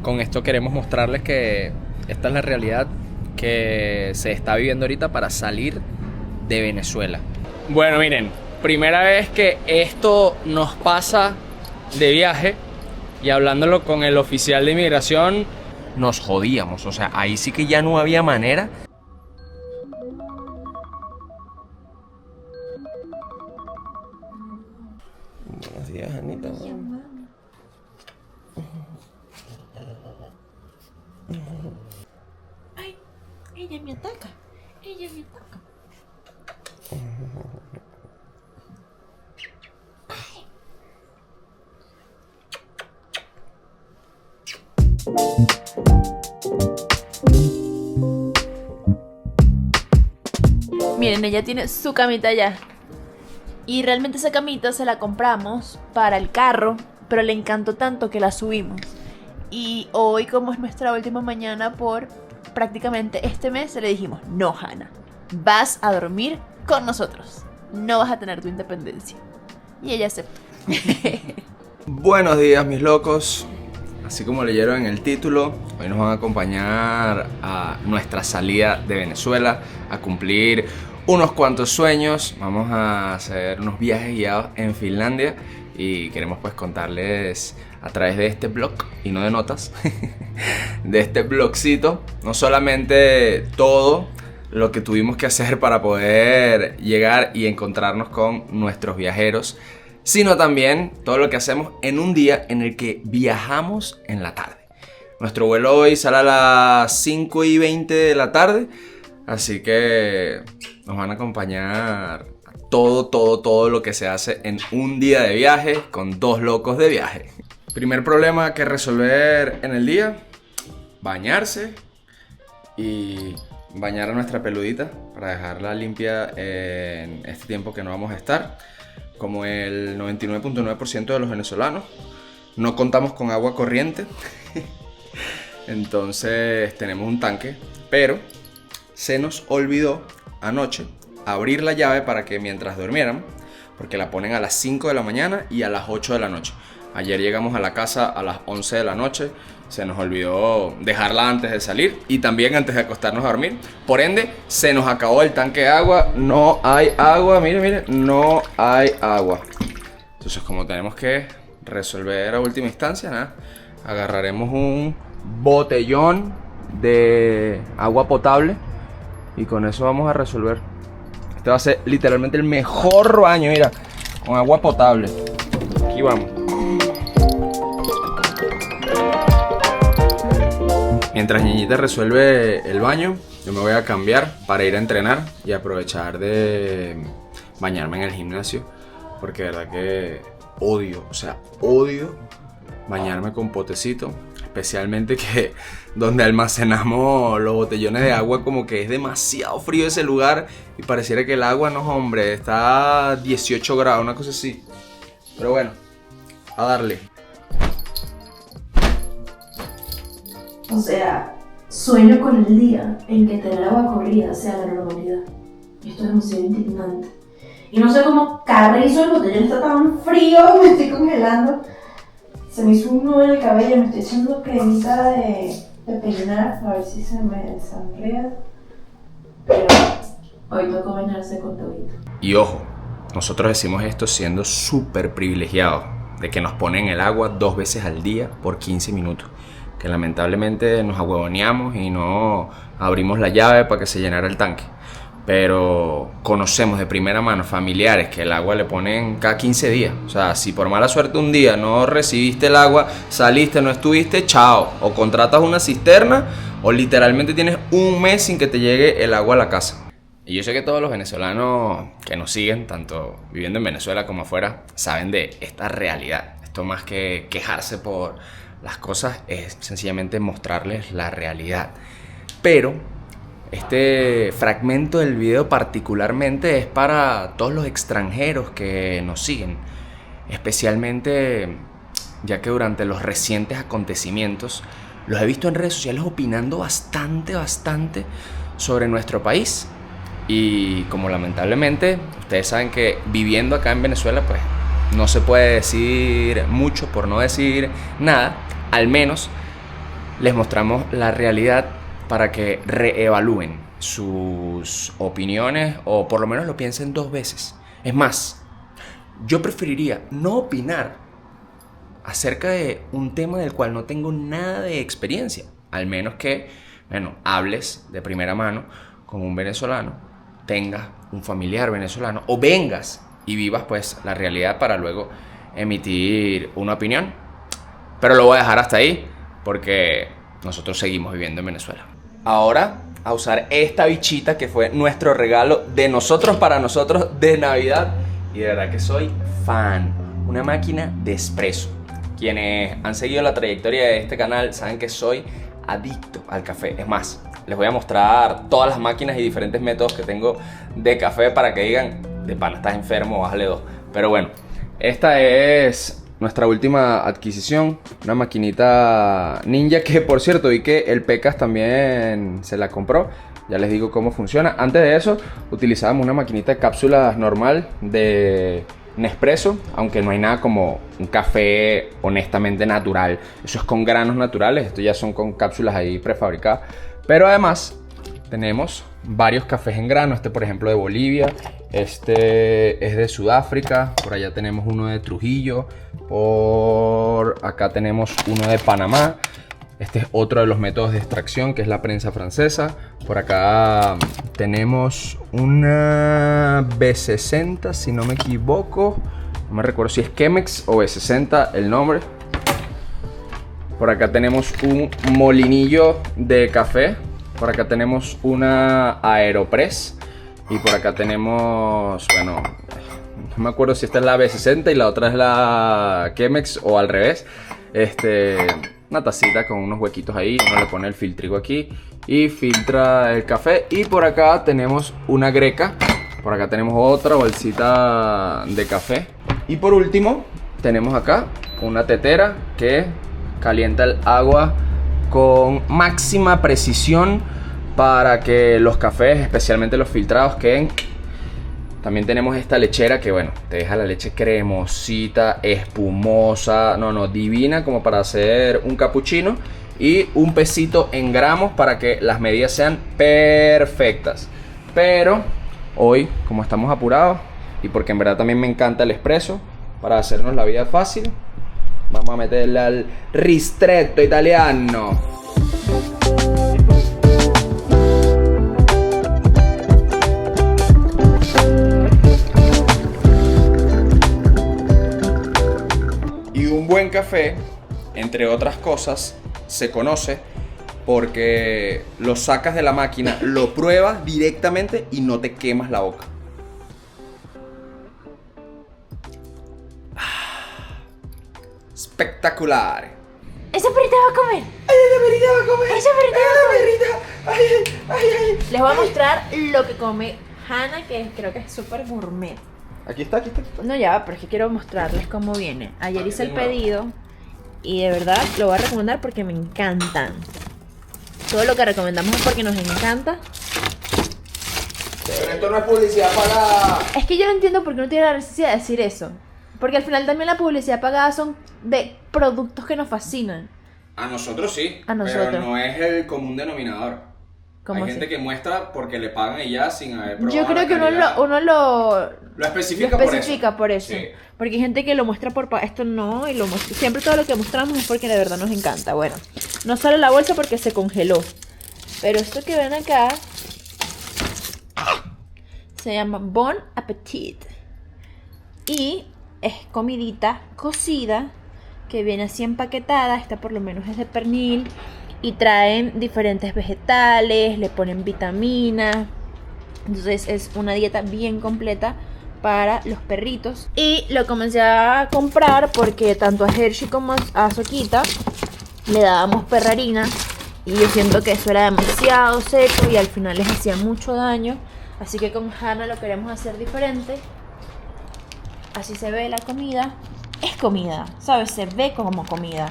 con esto queremos mostrarles que esta es la realidad que se está viviendo ahorita para salir de Venezuela. Bueno, miren, primera vez que esto nos pasa de viaje, y hablándolo con el oficial de inmigración, nos jodíamos. O sea, ahí sí que ya no había manera. Buenos días, Anita. Ay, ella me ataca. Ella me ataca. Miren, ella tiene su camita allá. Y realmente esa camita se la compramos para el carro, pero le encantó tanto que la subimos. Y hoy, como es nuestra última mañana por prácticamente este mes, le dijimos: no, Hannah, vas a dormir con nosotros. No vas a tener tu independencia. Y ella aceptó. Buenos días, mis locos. Así como leyeron en el título, hoy nos van a acompañar a nuestra salida de Venezuela, a cumplir unos cuantos sueños. Vamos a hacer unos viajes guiados en Finlandia y queremos pues contarles a través de este blog, y no de notas, de este blogcito, no solamente todo lo que tuvimos que hacer para poder llegar y encontrarnos con nuestros viajeros, sino también todo lo que hacemos en un día en el que viajamos en la tarde. Nuestro vuelo hoy sale a las 5:20 de la tarde, así que nos van a acompañar a todo lo que se hace en un día de viaje con dos locos de viaje. Primer problema que resolver en el día: bañarse y bañar a nuestra peludita para dejarla limpia en este tiempo que no vamos a estar. Como el 99.9% de los venezolanos, no contamos con agua corriente. Entonces tenemos un tanque, pero se nos olvidó anoche abrir la llave para que mientras durmiéramos, porque la ponen a las 5 de la mañana y a las 8 de la noche. Ayer llegamos a la casa a las 11 de la noche, se nos olvidó dejarla antes de salir y también antes de acostarnos a dormir. Por ende, se nos acabó el tanque de agua, no hay agua, miren, no hay agua. Entonces, como tenemos que resolver a última instancia, nada, agarraremos un botellón de agua potable y con eso vamos a resolver. Este va a ser literalmente el mejor baño, mira, con agua potable. Aquí vamos. Mientras Ñeñita resuelve el baño, yo me voy a cambiar para ir a entrenar y aprovechar de bañarme en el gimnasio, porque de verdad que odio bañarme con potecito, especialmente que donde almacenamos los botellones de agua como que es demasiado frío ese lugar y pareciera que el agua, no hombre, está a 18 grados, una cosa así. Pero bueno, a darle. O sea, sueño con el día en que tener agua corrida sea la normalidad. Esto es demasiado indignante. Y no sé cómo carrizo el botellón está tan frío, me estoy congelando. Se me hizo un nudo en el cabello, me estoy echando cremita de peinar, a ver si se me desanrea. Pero hoy tocó bañarse con tobito. Y ojo, nosotros decimos esto siendo súper privilegiados, de que nos ponen el agua 2 veces al día por 15 minutos. Que lamentablemente nos ahuevoneamos y no abrimos la llave para que se llenara el tanque. Pero conocemos de primera mano familiares que el agua le ponen cada 15 días. O sea, si por mala suerte un día no recibiste el agua, saliste, no estuviste, chao. O contratas una cisterna o literalmente tienes un mes sin que te llegue el agua a la casa. Y yo sé que todos los venezolanos que nos siguen, tanto viviendo en Venezuela como afuera, saben de esta realidad. Esto más que quejarse por las cosas es sencillamente mostrarles la realidad. Pero este fragmento del video particularmente es para todos los extranjeros que nos siguen, especialmente ya que durante los recientes acontecimientos los he visto en redes sociales opinando bastante sobre nuestro país. Y como lamentablemente ustedes saben que viviendo acá en Venezuela pues no se puede decir mucho, por no decir nada, al menos les mostramos la realidad para que reevalúen sus opiniones o por lo menos lo piensen 2 veces. Es más, yo preferiría no opinar acerca de un tema del cual no tengo nada de experiencia, al menos que, bueno, hables de primera mano con un venezolano, tengas un familiar venezolano o vengas y vivas pues la realidad para luego emitir una opinión. Pero lo voy a dejar hasta ahí porque nosotros seguimos viviendo en Venezuela. Ahora a usar esta bichita que fue nuestro regalo de nosotros para nosotros de Navidad, y de verdad que soy fan. Una máquina de espresso. Quienes han seguido la trayectoria de este canal saben que soy adicto al café. Es más, les voy a mostrar todas las máquinas y diferentes métodos que tengo de café para que digan, de pana, estás enfermo, bájale 2. Pero bueno, esta es nuestra última adquisición, una maquinita Ninja que, por cierto, vi que el Pecas también se la compró. Ya les digo cómo funciona. Antes de eso utilizábamos una maquinita de cápsulas normal de Nespresso, aunque no hay nada como un café honestamente natural. Eso es con granos naturales, esto ya son con cápsulas ahí prefabricadas. Pero además tenemos varios cafés en grano. Este, por ejemplo, de Bolivia. Este es de Sudáfrica. Por allá tenemos uno de Trujillo. Por acá tenemos uno de Panamá. Este es otro de los métodos de extracción, que es la prensa francesa. Por acá tenemos una B60, si no me equivoco. No me recuerdo si es Chemex o B60 el nombre. Por acá tenemos un molinillo de café. Por acá tenemos una Aeropress. Y por acá tenemos, bueno, no me acuerdo si esta es la B60 y la otra es la Chemex o al revés. Una tacita con unos huequitos ahí. Uno le pone el filtrigo aquí y filtra el café. Y por acá tenemos una greca. Por acá tenemos otra bolsita de café. Y por último tenemos acá una tetera que calienta el agua con máxima precisión para que los cafés, especialmente los filtrados, queden. También tenemos esta lechera que, bueno, te deja la leche cremosita, espumosa, divina, como para hacer un capuchino. Y un pesito en gramos para que las medidas sean perfectas. Pero hoy, como estamos apurados y porque en verdad también me encanta el espresso, para hacernos la vida fácil, vamos a meterle al ristretto italiano. Y un buen café, entre otras cosas, se conoce porque lo sacas de la máquina, lo pruebas directamente y no te quemas la boca. Espectacular. ¡Esa perrita va a comer! ¡Ay, esa perrita va a comer! ¡Esa perrita va a comer! ¡Ay! Les voy a mostrar lo que come Hannah, que creo que es súper gourmet. Aquí está. No, ya, pero es que quiero mostrarles cómo viene. Ayer hice el pedido y de verdad lo voy a recomendar porque me encantan. Todo lo que recomendamos es porque nos encanta. Pero esto no es publicidad pagada. Es que yo no entiendo por qué no tiene la necesidad de decir eso. Porque al final también la publicidad pagada son de productos que nos fascinan. A nosotros sí, A nosotros. pero no es el común denominador. ¿Cómo Hay así? gente que muestra porque le pagan y ya sin haber probado. Yo creo que uno lo especifica por eso. Sí. Porque hay gente que lo muestra por esto no, y lo muestra. Siempre todo lo que mostramos es porque de verdad nos encanta. Bueno, no sale la bolsa porque se congeló. Pero esto que ven acá se llama Bon Appetit. Y es comidita cocida que viene así empaquetada. Esta por lo menos es de pernil. Y traen diferentes vegetales, le ponen vitaminas. Entonces es una dieta bien completa para los perritos. Y lo comencé a comprar porque tanto a Hershey como a Soquita le dábamos perrarina. Y yo siento que eso era demasiado seco y al final les hacía mucho daño. Así que con Hannah lo queremos hacer diferente. Así se ve la comida. Es comida, ¿sabes? Se ve como comida.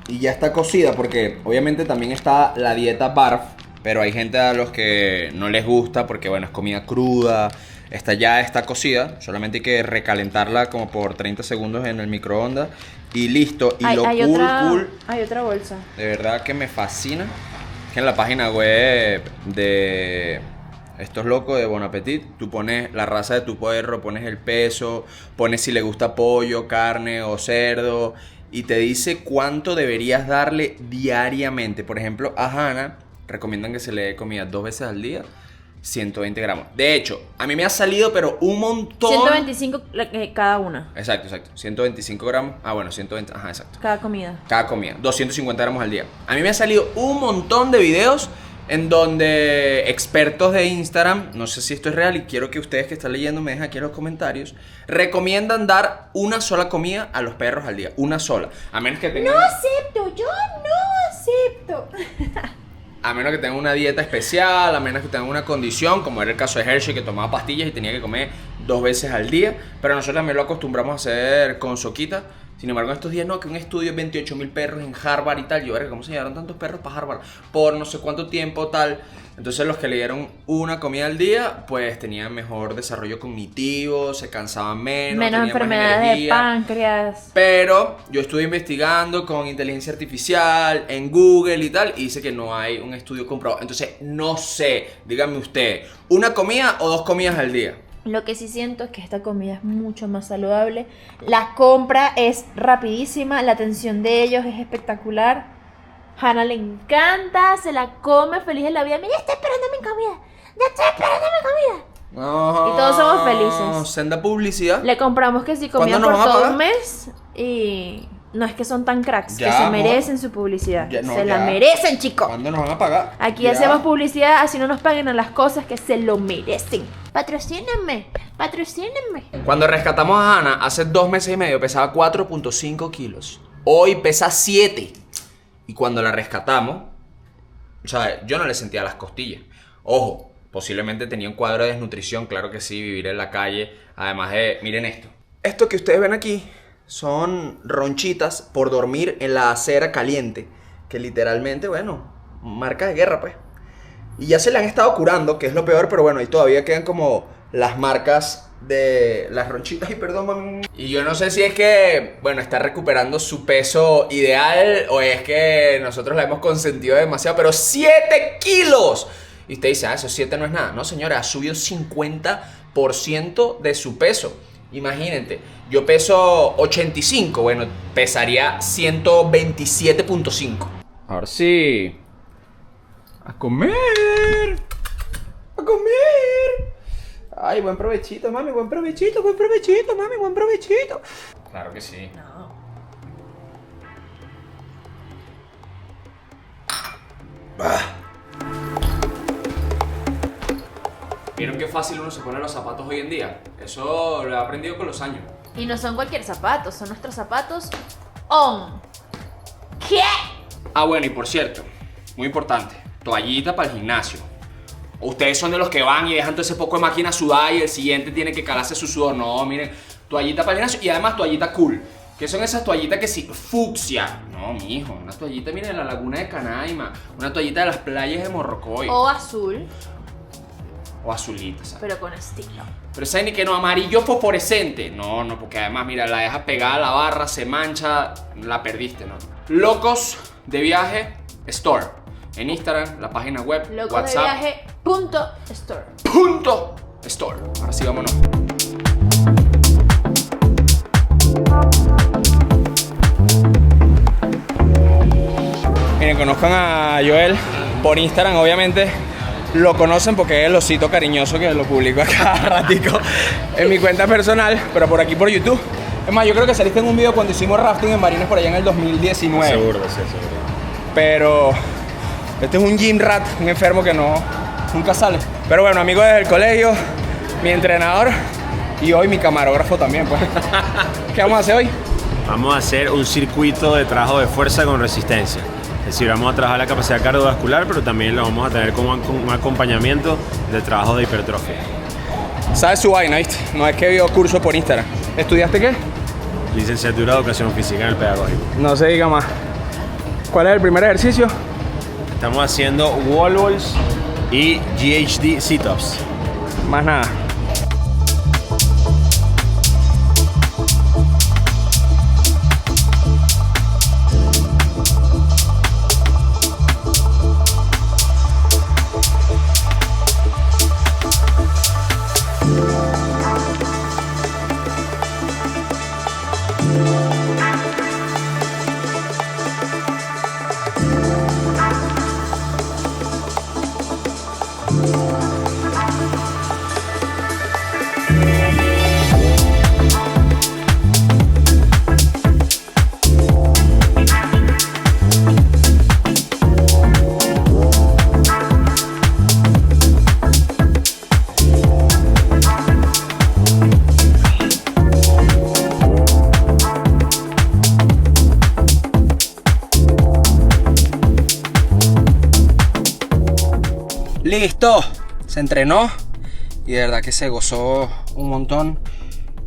Y ya está cocida porque obviamente también está la dieta BARF, pero hay gente a los que no les gusta porque, bueno, es comida cruda, Esta ya está cocida, solamente hay que recalentarla como por 30 segundos en el microondas y listo. Y lo cool, hay otra bolsa. de verdad que me fascina, que en la página web de estos locos de Bon Appetit, tú pones la raza de tu perro, pones el peso, pones si le gusta pollo, carne o cerdo y te dice cuánto deberías darle diariamente. Por ejemplo, a Hannah recomiendan que se le dé comida 2 veces al día, 120 gramos. De hecho, a mí me ha salido, pero un montón. 125 cada una. Exacto. 125 gramos. Ah, bueno, 120. Ajá, exacto. Cada comida. 250 gramos al día. A mí me ha salido un montón de videos en donde expertos de Instagram, no sé si esto es real y quiero que ustedes que están leyendo me dejen aquí en los comentarios, recomiendan dar una sola comida a los perros al día. Una sola. A menos que tengan... No acepto, yo no acepto. A menos que tengan una dieta especial, a menos que tengan una condición, como era el caso de Hershey, que tomaba pastillas y tenía que comer 2 veces al día. Pero nosotros también lo acostumbramos a hacer con Soquita. Sin embargo, en estos días no, que un estudio de 28.000 perros en Harvard y tal. Yo, ¿cómo se llevaron tantos perros para Harvard? Por no sé cuánto tiempo, tal. Entonces los que le dieron una comida al día, pues tenían mejor desarrollo cognitivo, se cansaban menos enfermedades de páncreas. Pero yo estuve investigando con inteligencia artificial en Google y tal, y dice que no hay un estudio comprobado. Entonces, no sé, díganme usted, ¿una comida o 2 comidas al día? Lo que sí siento es que esta comida es mucho más saludable. La compra es rapidísima, la atención de ellos es espectacular. Hannah le encanta, se la come feliz en la vida. Mira, estoy esperando mi comida. Ya estoy esperando mi comida. Oh, y todos somos felices. Senda publicidad. Le compramos que si comida por todo un mes. Y no es que son tan cracks, ya, que se merecen su publicidad. No, la merecen, chicos. ¿Cuándo nos van a pagar? Aquí hacemos publicidad, así no nos paguen a las cosas que se lo merecen. Patrocínenme. Cuando rescatamos a Hannah, hace 2 meses y medio pesaba 4.5 kilos. Hoy pesa 7. Y cuando la rescatamos, o sea, yo no le sentía las costillas. Ojo, posiblemente tenía un cuadro de desnutrición, claro que sí, vivir en la calle. Además de, miren esto. Esto que ustedes ven aquí son ronchitas por dormir en la acera caliente. Que literalmente, bueno, marca de guerra, pues. Y ya se le han estado curando, que es lo peor, pero bueno, ahí todavía quedan como las marcas de las ronchitas. Ay, perdón, mami. Y yo no sé si es que, bueno, está recuperando su peso ideal o es que nosotros la hemos consentido demasiado, pero 7 kilos. Y usted dice, eso 7 no es nada. No, señora, ha subido 50% de su peso. Imagínate, yo peso 85, bueno, pesaría 127.5. Ahora sí. A comer. Ay, buen provechito, mami, buen provechito, mami, buen provechito. Claro que sí. No. ¿Vieron qué fácil uno se pone los zapatos hoy en día? Eso lo he aprendido con los años. Y no son cualquier zapato, son nuestros zapatos On. ¿Qué? Ah, bueno, y por cierto, muy importante, toallita para el gimnasio. Ustedes son de los que van y dejan todo ese poco de máquina sudada y el siguiente tiene que calarse su sudor. No, miren, toallita para el gimnasio y además toallita cool. Que son esas toallitas que sí, fucsia. No, mijo, una toallita, miren, de la laguna de Canaima. Una toallita de las playas de Morrocoy. O azul. O azulita, ¿sabes? Pero con estilo. Pero ¿saben ni que no? Amarillo fosforescente. No, porque además, mira, la dejas pegada a la barra, se mancha, la perdiste, ¿no? Locos de Viaje Store. En Instagram, la página web, WhatsApp. Locosdeviaje.store. .store. Ahora sí, vámonos. Miren, conozcan a Joel por Instagram, obviamente. Lo conocen porque es el osito cariñoso que lo publico a cada ratico en mi cuenta personal, pero por aquí por YouTube. Es más, yo creo que saliste en un video cuando hicimos rafting en Marines por allá en el 2019. Seguro, sí, seguro. Pero este es un gym rat, un enfermo que nunca sale. Pero bueno, amigo desde el colegio, mi entrenador y hoy mi camarógrafo también, pues. ¿Qué vamos a hacer hoy? Vamos a hacer un circuito de trabajo de fuerza con resistencia. Es decir, vamos a trabajar la capacidad cardiovascular, pero también lo vamos a tener como un acompañamiento de trabajo de hipertrofia. ¿Sabes su vaina, viste? No es que vio curso por Instagram. ¿Estudiaste qué? Licenciatura de Educación Física en el Pedagógico. No se diga más. ¿Cuál es el primer ejercicio? Estamos haciendo wall balls y GHD sit-ups. Más nada. ¡Listo! Se entrenó y de verdad que se gozó un montón.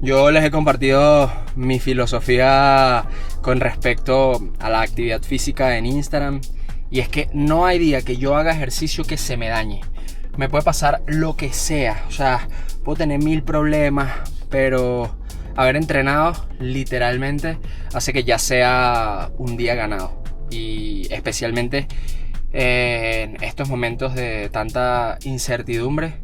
Yo les he compartido mi filosofía con respecto a la actividad física en Instagram. Y es que no hay día que yo haga ejercicio que se me dañe. Me puede pasar lo que sea. O sea, puedo tener 1000 problemas, pero haber entrenado literalmente hace que ya sea un día ganado. Y especialmente en estos momentos de tanta incertidumbre,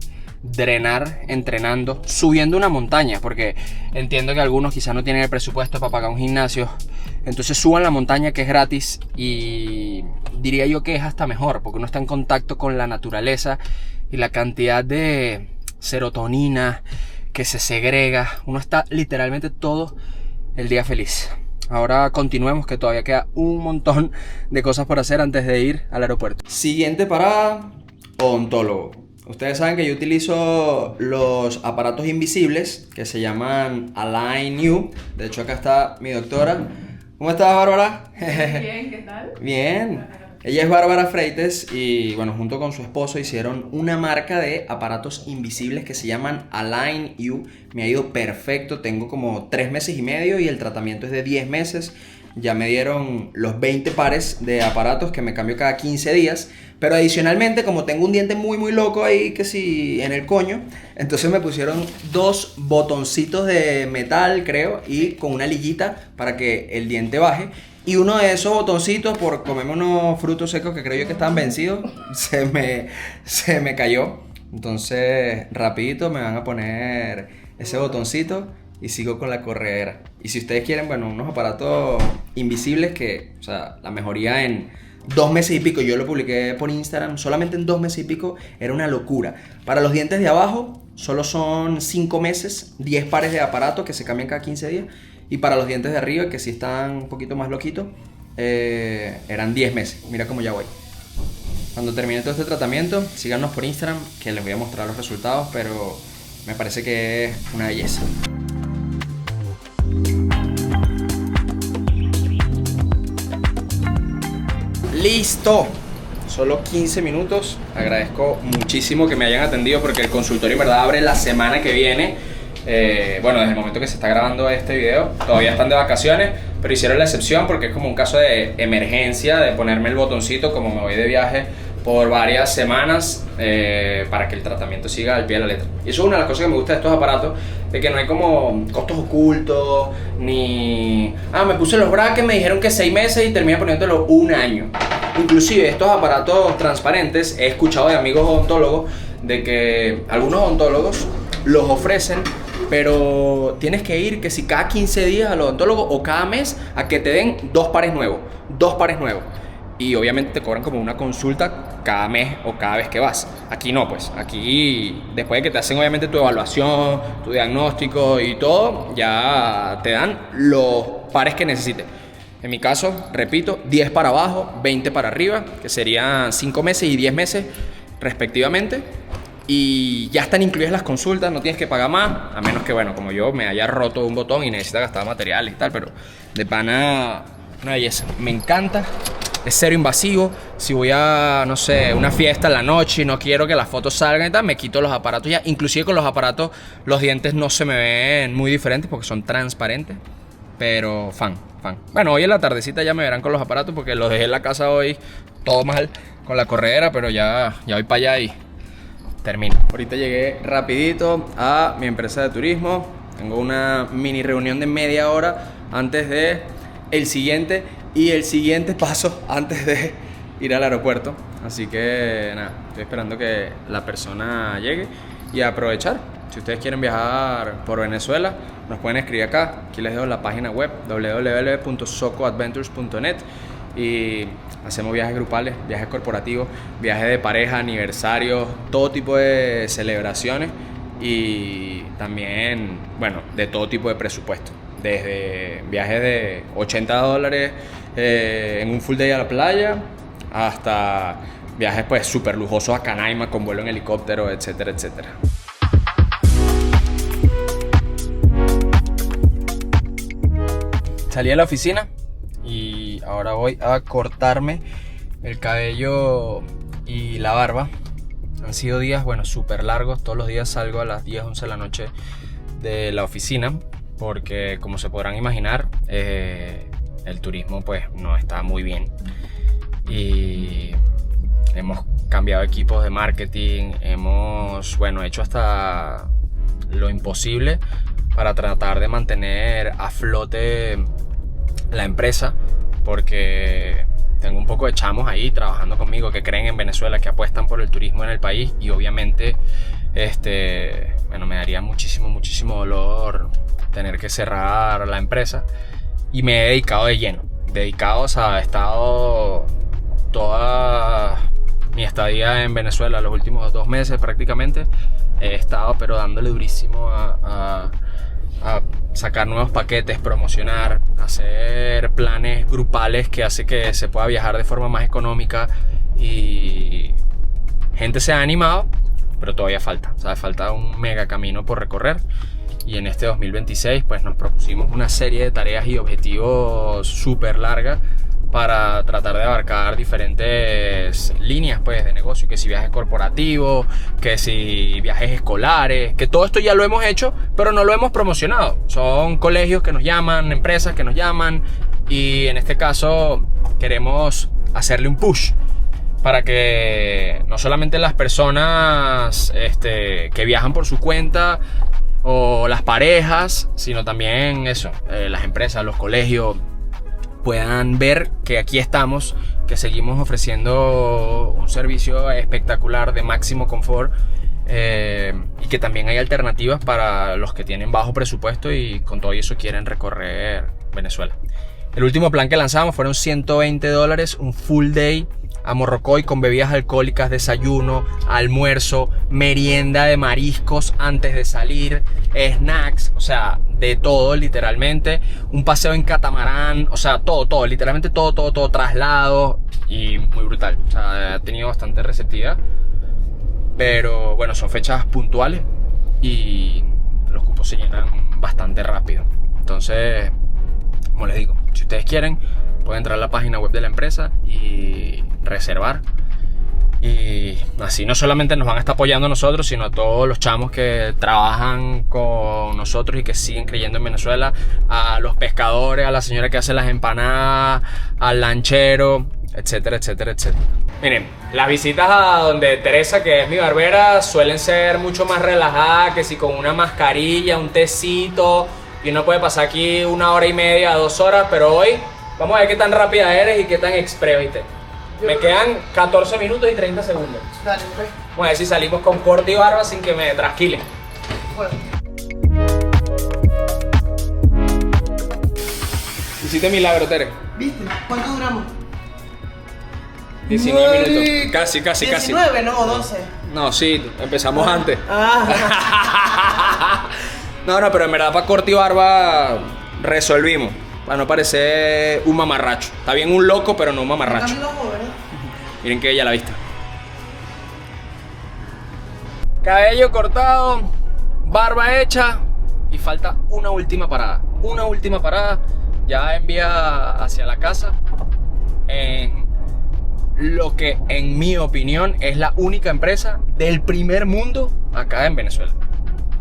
drenar entrenando, subiendo una montaña, porque entiendo que algunos quizás no tienen el presupuesto para pagar un gimnasio, entonces suban la montaña que es gratis y diría yo que es hasta mejor, porque uno está en contacto con la naturaleza y la cantidad de serotonina que se segrega, uno está literalmente todo el día feliz. Ahora continuemos, que todavía queda un montón de cosas por hacer antes de ir al aeropuerto. Siguiente parada, odontólogo. Ustedes saben que yo utilizo los aparatos invisibles que se llaman Align You. De hecho, acá está mi doctora. ¿Cómo estás, Bárbara? Bien, ¿qué tal? Bien. Ella es Bárbara Freites y bueno, junto con su esposo hicieron una marca de aparatos invisibles que se llaman Align You. Me ha ido perfecto, tengo como 3 meses y medio y el tratamiento es de 10 meses. Ya me dieron los 20 pares de aparatos que me cambio cada 15 días. Pero adicionalmente, como tengo un diente muy loco ahí, que sí, en el coño, entonces me pusieron 2 botoncitos de metal, creo, y con una liguita para que el diente baje. Y uno de esos botoncitos, por comerme unos frutos secos que creo yo que estaban vencidos, se me cayó. Entonces, rapidito me van a poner ese botoncito y sigo con la corredera. Y si ustedes quieren, bueno, unos aparatos invisibles que, o sea, la mejoría en 2 meses y pico, yo lo publiqué por Instagram, solamente en 2 meses y pico era una locura. Para los dientes de abajo solo son 5 meses, 10 pares de aparatos que se cambian cada 15 días. Y para los dientes de arriba, que sí están un poquito más loquitos, eran 10 meses. Mira cómo ya voy. Cuando termine todo este tratamiento, síganos por Instagram, que les voy a mostrar los resultados, pero me parece que es una belleza. ¡Listo! Solo 15 minutos. Agradezco muchísimo que me hayan atendido porque el consultorio en verdad abre la semana que viene. Bueno, desde el momento que se está grabando este video, todavía están de vacaciones, pero hicieron la excepción porque es como un caso de emergencia, de ponerme el botoncito como me voy de viaje por varias semanas, para que el tratamiento siga al pie de la letra. Y eso es una de las cosas que me gusta de estos aparatos, de que no hay como costos ocultos, ni... me puse los brackets, me dijeron que 6 meses y terminé poniéndolo 1 año. Inclusive estos aparatos transparentes, he escuchado de amigos odontólogos de que algunos odontólogos los ofrecen, pero tienes que ir que si cada 15 días al odontólogo o cada mes a que te den 2 pares nuevos. Y obviamente te cobran como una consulta cada mes o cada vez que vas. Aquí no, pues. Aquí, después de que te hacen obviamente tu evaluación, tu diagnóstico y todo, ya te dan los pares que necesites. En mi caso, repito, 10 para abajo, 20 para arriba, que serían 5 meses y 10 meses respectivamente. Y ya están incluidas las consultas, no tienes que pagar más, a menos que, bueno, como yo me haya roto un botón y necesita gastar materiales y tal, pero de pana, una belleza. Me encanta, es cero invasivo. Si voy a, no sé, una fiesta en la noche y no quiero que las fotos salgan y tal, me quito los aparatos ya. Inclusive con los aparatos los dientes no se me ven muy diferentes porque son transparentes, pero fan. Bueno, hoy en la tardecita ya me verán con los aparatos porque los dejé en la casa hoy todo mal con la corredera, pero ya voy para allá y termino. Ahorita llegué rapidito a mi empresa de turismo. Tengo una mini reunión de media hora antes de el siguiente paso antes de ir al aeropuerto. Así que nada, estoy esperando que la persona llegue y aprovechar. Si ustedes quieren viajar por Venezuela, nos pueden escribir acá. Aquí les dejo la página web www.socoadventures.net y hacemos viajes grupales, viajes corporativos, viajes de pareja, aniversarios, todo tipo de celebraciones y también, bueno, de todo tipo de presupuesto. Desde viajes de $80 en un full day a la playa hasta viajes pues súper lujosos a Canaima con vuelo en helicóptero, etcétera, etcétera. Salí de la oficina y ahora voy a cortarme el cabello y la barba. Han sido días, bueno, súper largos. Todos los días salgo a las 10, 11 de la noche de la oficina porque, como se podrán imaginar, el turismo pues no está muy bien. Y hemos cambiado equipos de marketing, hemos, bueno, hecho hasta lo imposible para tratar de mantener a flote la empresa, porque tengo un poco de chamos ahí trabajando conmigo que creen en Venezuela, que apuestan por el turismo en el país, y obviamente bueno, me daría muchísimo dolor tener que cerrar la empresa, y me he dedicado de lleno. O sea, he estado toda mi estadía en Venezuela, los últimos 2 meses prácticamente, he estado pero dándole durísimo a sacar nuevos paquetes, promocionar, hacer planes grupales que hace que se pueda viajar de forma más económica, y gente se ha animado, pero todavía falta, o sea, falta un mega camino por recorrer. Y en este 2026 pues nos propusimos una serie de tareas y objetivos súper largas para tratar de abarcar diferentes líneas pues de negocio, que si viajes corporativos, que si viajes escolares, que todo esto ya lo hemos hecho, pero no lo hemos promocionado. Son colegios que nos llaman, empresas que nos llaman, y en este caso queremos hacerle un push para que no solamente las personas que viajan por su cuenta o las parejas, sino también las empresas, los colegios, puedan ver que aquí estamos, que seguimos ofreciendo un servicio espectacular de máximo confort, y que también hay alternativas para los que tienen bajo presupuesto y con todo eso quieren recorrer Venezuela. El último plan que lanzamos fueron $120, un full day a Morrocoy con bebidas alcohólicas, desayuno, almuerzo, merienda de mariscos antes de salir, snacks, o sea, de todo literalmente, un paseo en catamarán, o sea, todo, literalmente todo, traslado, y muy brutal. O sea, ha tenido bastante receptividad, pero bueno, son fechas puntuales y los cupos se llenan bastante rápido. Entonces, como les digo, si ustedes quieren, pueden entrar a la página web de la empresa y reservar. Y así no solamente nos van a estar apoyando a nosotros, sino a todos los chamos que trabajan con nosotros y que siguen creyendo en Venezuela, a los pescadores, a la señora que hace las empanadas, al lanchero, etcétera. Miren, las visitas a donde Teresa, que es mi barbera, suelen ser mucho más relajadas, que si con una mascarilla, un tecito, y uno puede pasar aquí 1 hora y media, 2 horas, pero hoy vamos a ver qué tan rápida eres y qué tan express, ¿viste? Me quedan 14 minutos y 30 segundos. Dale, pues. Vamos a ver si salimos con corte y barba sin que me trasquilen. Bueno. Hiciste milagro, Tere. ¿Viste? ¿Cuánto duramos? 19 minutos. Casi. 19, no, 12. No, sí, empezamos antes. Ah. No, pero en verdad para corte y barba resolvimos. Para no parecer un mamarracho. Está bien un loco, pero no un mamarracho. Miren qué bella la vista. Cabello cortado, barba hecha, y falta una última parada. Ya en vía hacia la casa, en lo que en mi opinión es la única empresa del primer mundo acá en Venezuela.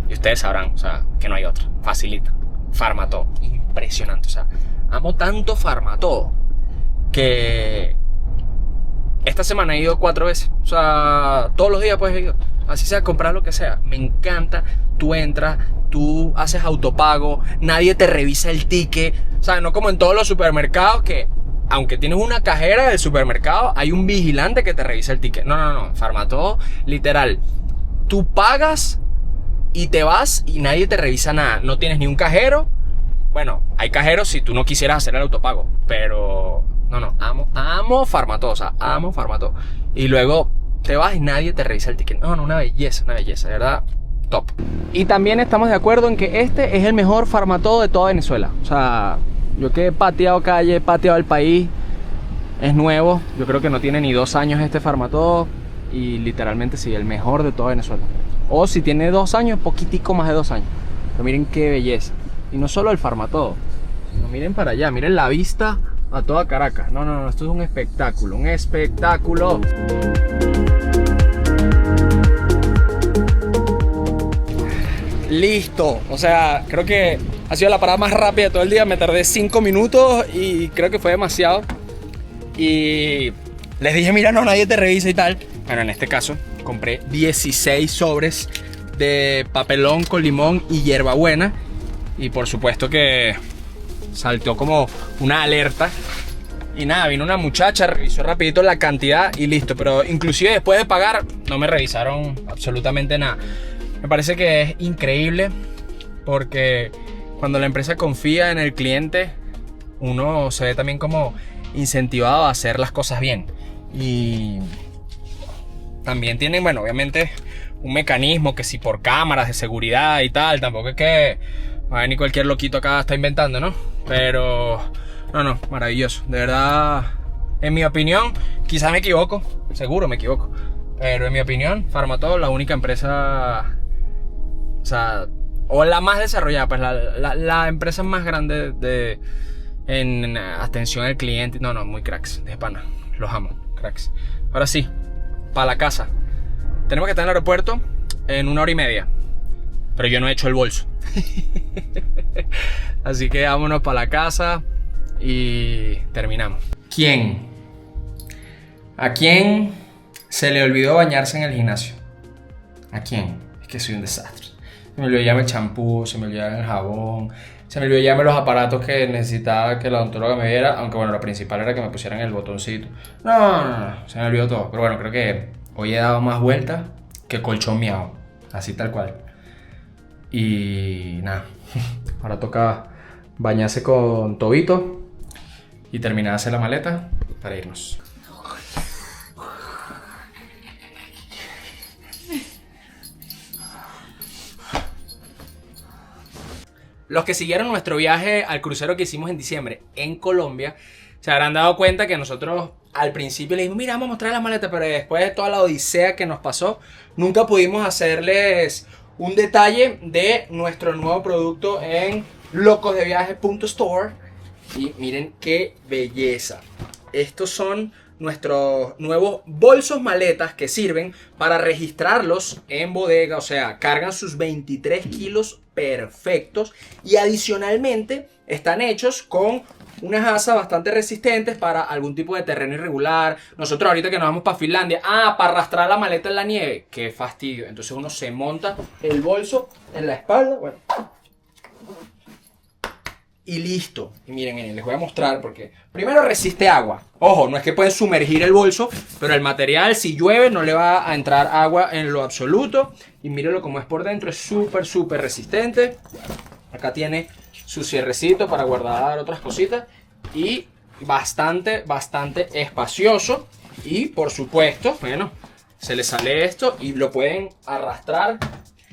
Y ustedes sabrán, o sea, que no hay otra. Facilita. Farmatodo. Impresionante. O sea, amo tanto Farmatodo que esta semana he ido 4 veces. O sea, todos los días pues he ido. Así sea, comprar lo que sea. Me encanta. Tú entras, tú haces autopago, nadie te revisa el ticket. O sea, no como en todos los supermercados que, aunque tienes una cajera del supermercado, hay un vigilante que te revisa el ticket. No. Farmatodo, literal. Tú pagas y te vas y nadie te revisa nada. No tienes ni un cajero. Bueno, hay cajeros si tú no quisieras hacer el autopago, pero no, amo Farmatodo, o sea, amo Farmatodo. Y luego te vas y nadie te revisa el ticket. No, una belleza, de verdad, top. Y también estamos de acuerdo en que este es el mejor Farmatodo de toda Venezuela. O sea, yo que he pateado calle, he pateado el país, es nuevo. Yo creo que no tiene ni 2 años este Farmatodo, y literalmente sí, el mejor de toda Venezuela. O si tiene 2 años, poquitico más de 2 años. Pero miren qué belleza. Y no solo el Farmatodo, sino miren para allá, miren la vista a toda Caracas. No, esto es un espectáculo, Listo, o sea, creo que ha sido la parada más rápida de todo el día. Me tardé 5 minutos y creo que fue demasiado. Y les dije, mira, no, nadie te revisa y tal. Bueno, en este caso compré 16 sobres de papelón con limón y hierbabuena. Y por supuesto que saltó como una alerta. Y nada, vino una muchacha, revisó rapidito la cantidad y listo. Pero inclusive después de pagar no me revisaron absolutamente nada. Me parece que es increíble porque cuando la empresa confía en el cliente, uno se ve también como incentivado a hacer las cosas bien. Y también tienen, bueno, obviamente un mecanismo que si por cámaras de seguridad y tal, tampoco es que va a venir cualquier loquito acá está inventando, ¿no? Pero no, maravilloso. De verdad, en mi opinión, quizás me equivoco, seguro me equivoco, pero en mi opinión, Pharmatop, la única empresa, o sea, o la más desarrollada, pues la empresa más grande en atención al cliente. No, muy cracks, de pana, los amo, cracks. Ahora sí, para la casa. Tenemos que estar en el aeropuerto en 1 hora y media, pero yo no he hecho el bolso. Así que vámonos para la casa y terminamos. ¿A quién se le olvidó bañarse en el gimnasio? ¿A quién? Es que soy un desastre. Se me olvidó llevarme el champú, se me olvidó el jabón, se me olvidó llevarme los aparatos que necesitaba que la odontóloga me diera. Aunque bueno, lo principal era que me pusieran el botoncito. No, se me olvidó todo. Pero bueno, creo que hoy he dado más vueltas que colchón miado. Así tal cual. Y nada, ahora toca bañarse con Tobito y terminar de hacer la maleta para irnos. Los que siguieron nuestro viaje al crucero que hicimos en diciembre en Colombia se habrán dado cuenta que nosotros al principio le dijimos, mira, vamos a mostrar las maletas, pero después de toda la odisea que nos pasó, nunca pudimos hacerles un detalle de nuestro nuevo producto en locosdeviaje.store. Y miren qué belleza. Estos son nuestros nuevos bolsos maletas que sirven para registrarlos en bodega. O sea, cargan sus 23 kilos perfectos. Y adicionalmente están hechos con unas asas bastante resistentes para algún tipo de terreno irregular. Nosotros ahorita que nos vamos para Finlandia, para arrastrar la maleta en la nieve, qué fastidio. Entonces uno se monta el bolso en la espalda, bueno, y listo. Y miren, les voy a mostrar porque primero resiste agua. Ojo, no es que pueden sumergir el bolso, pero el material, si llueve, no le va a entrar agua en lo absoluto. Y mírenlo como es por dentro, es súper resistente. Acá tiene su cierrecito para guardar otras cositas y bastante espacioso. Y por supuesto, bueno, se le sale esto y lo pueden arrastrar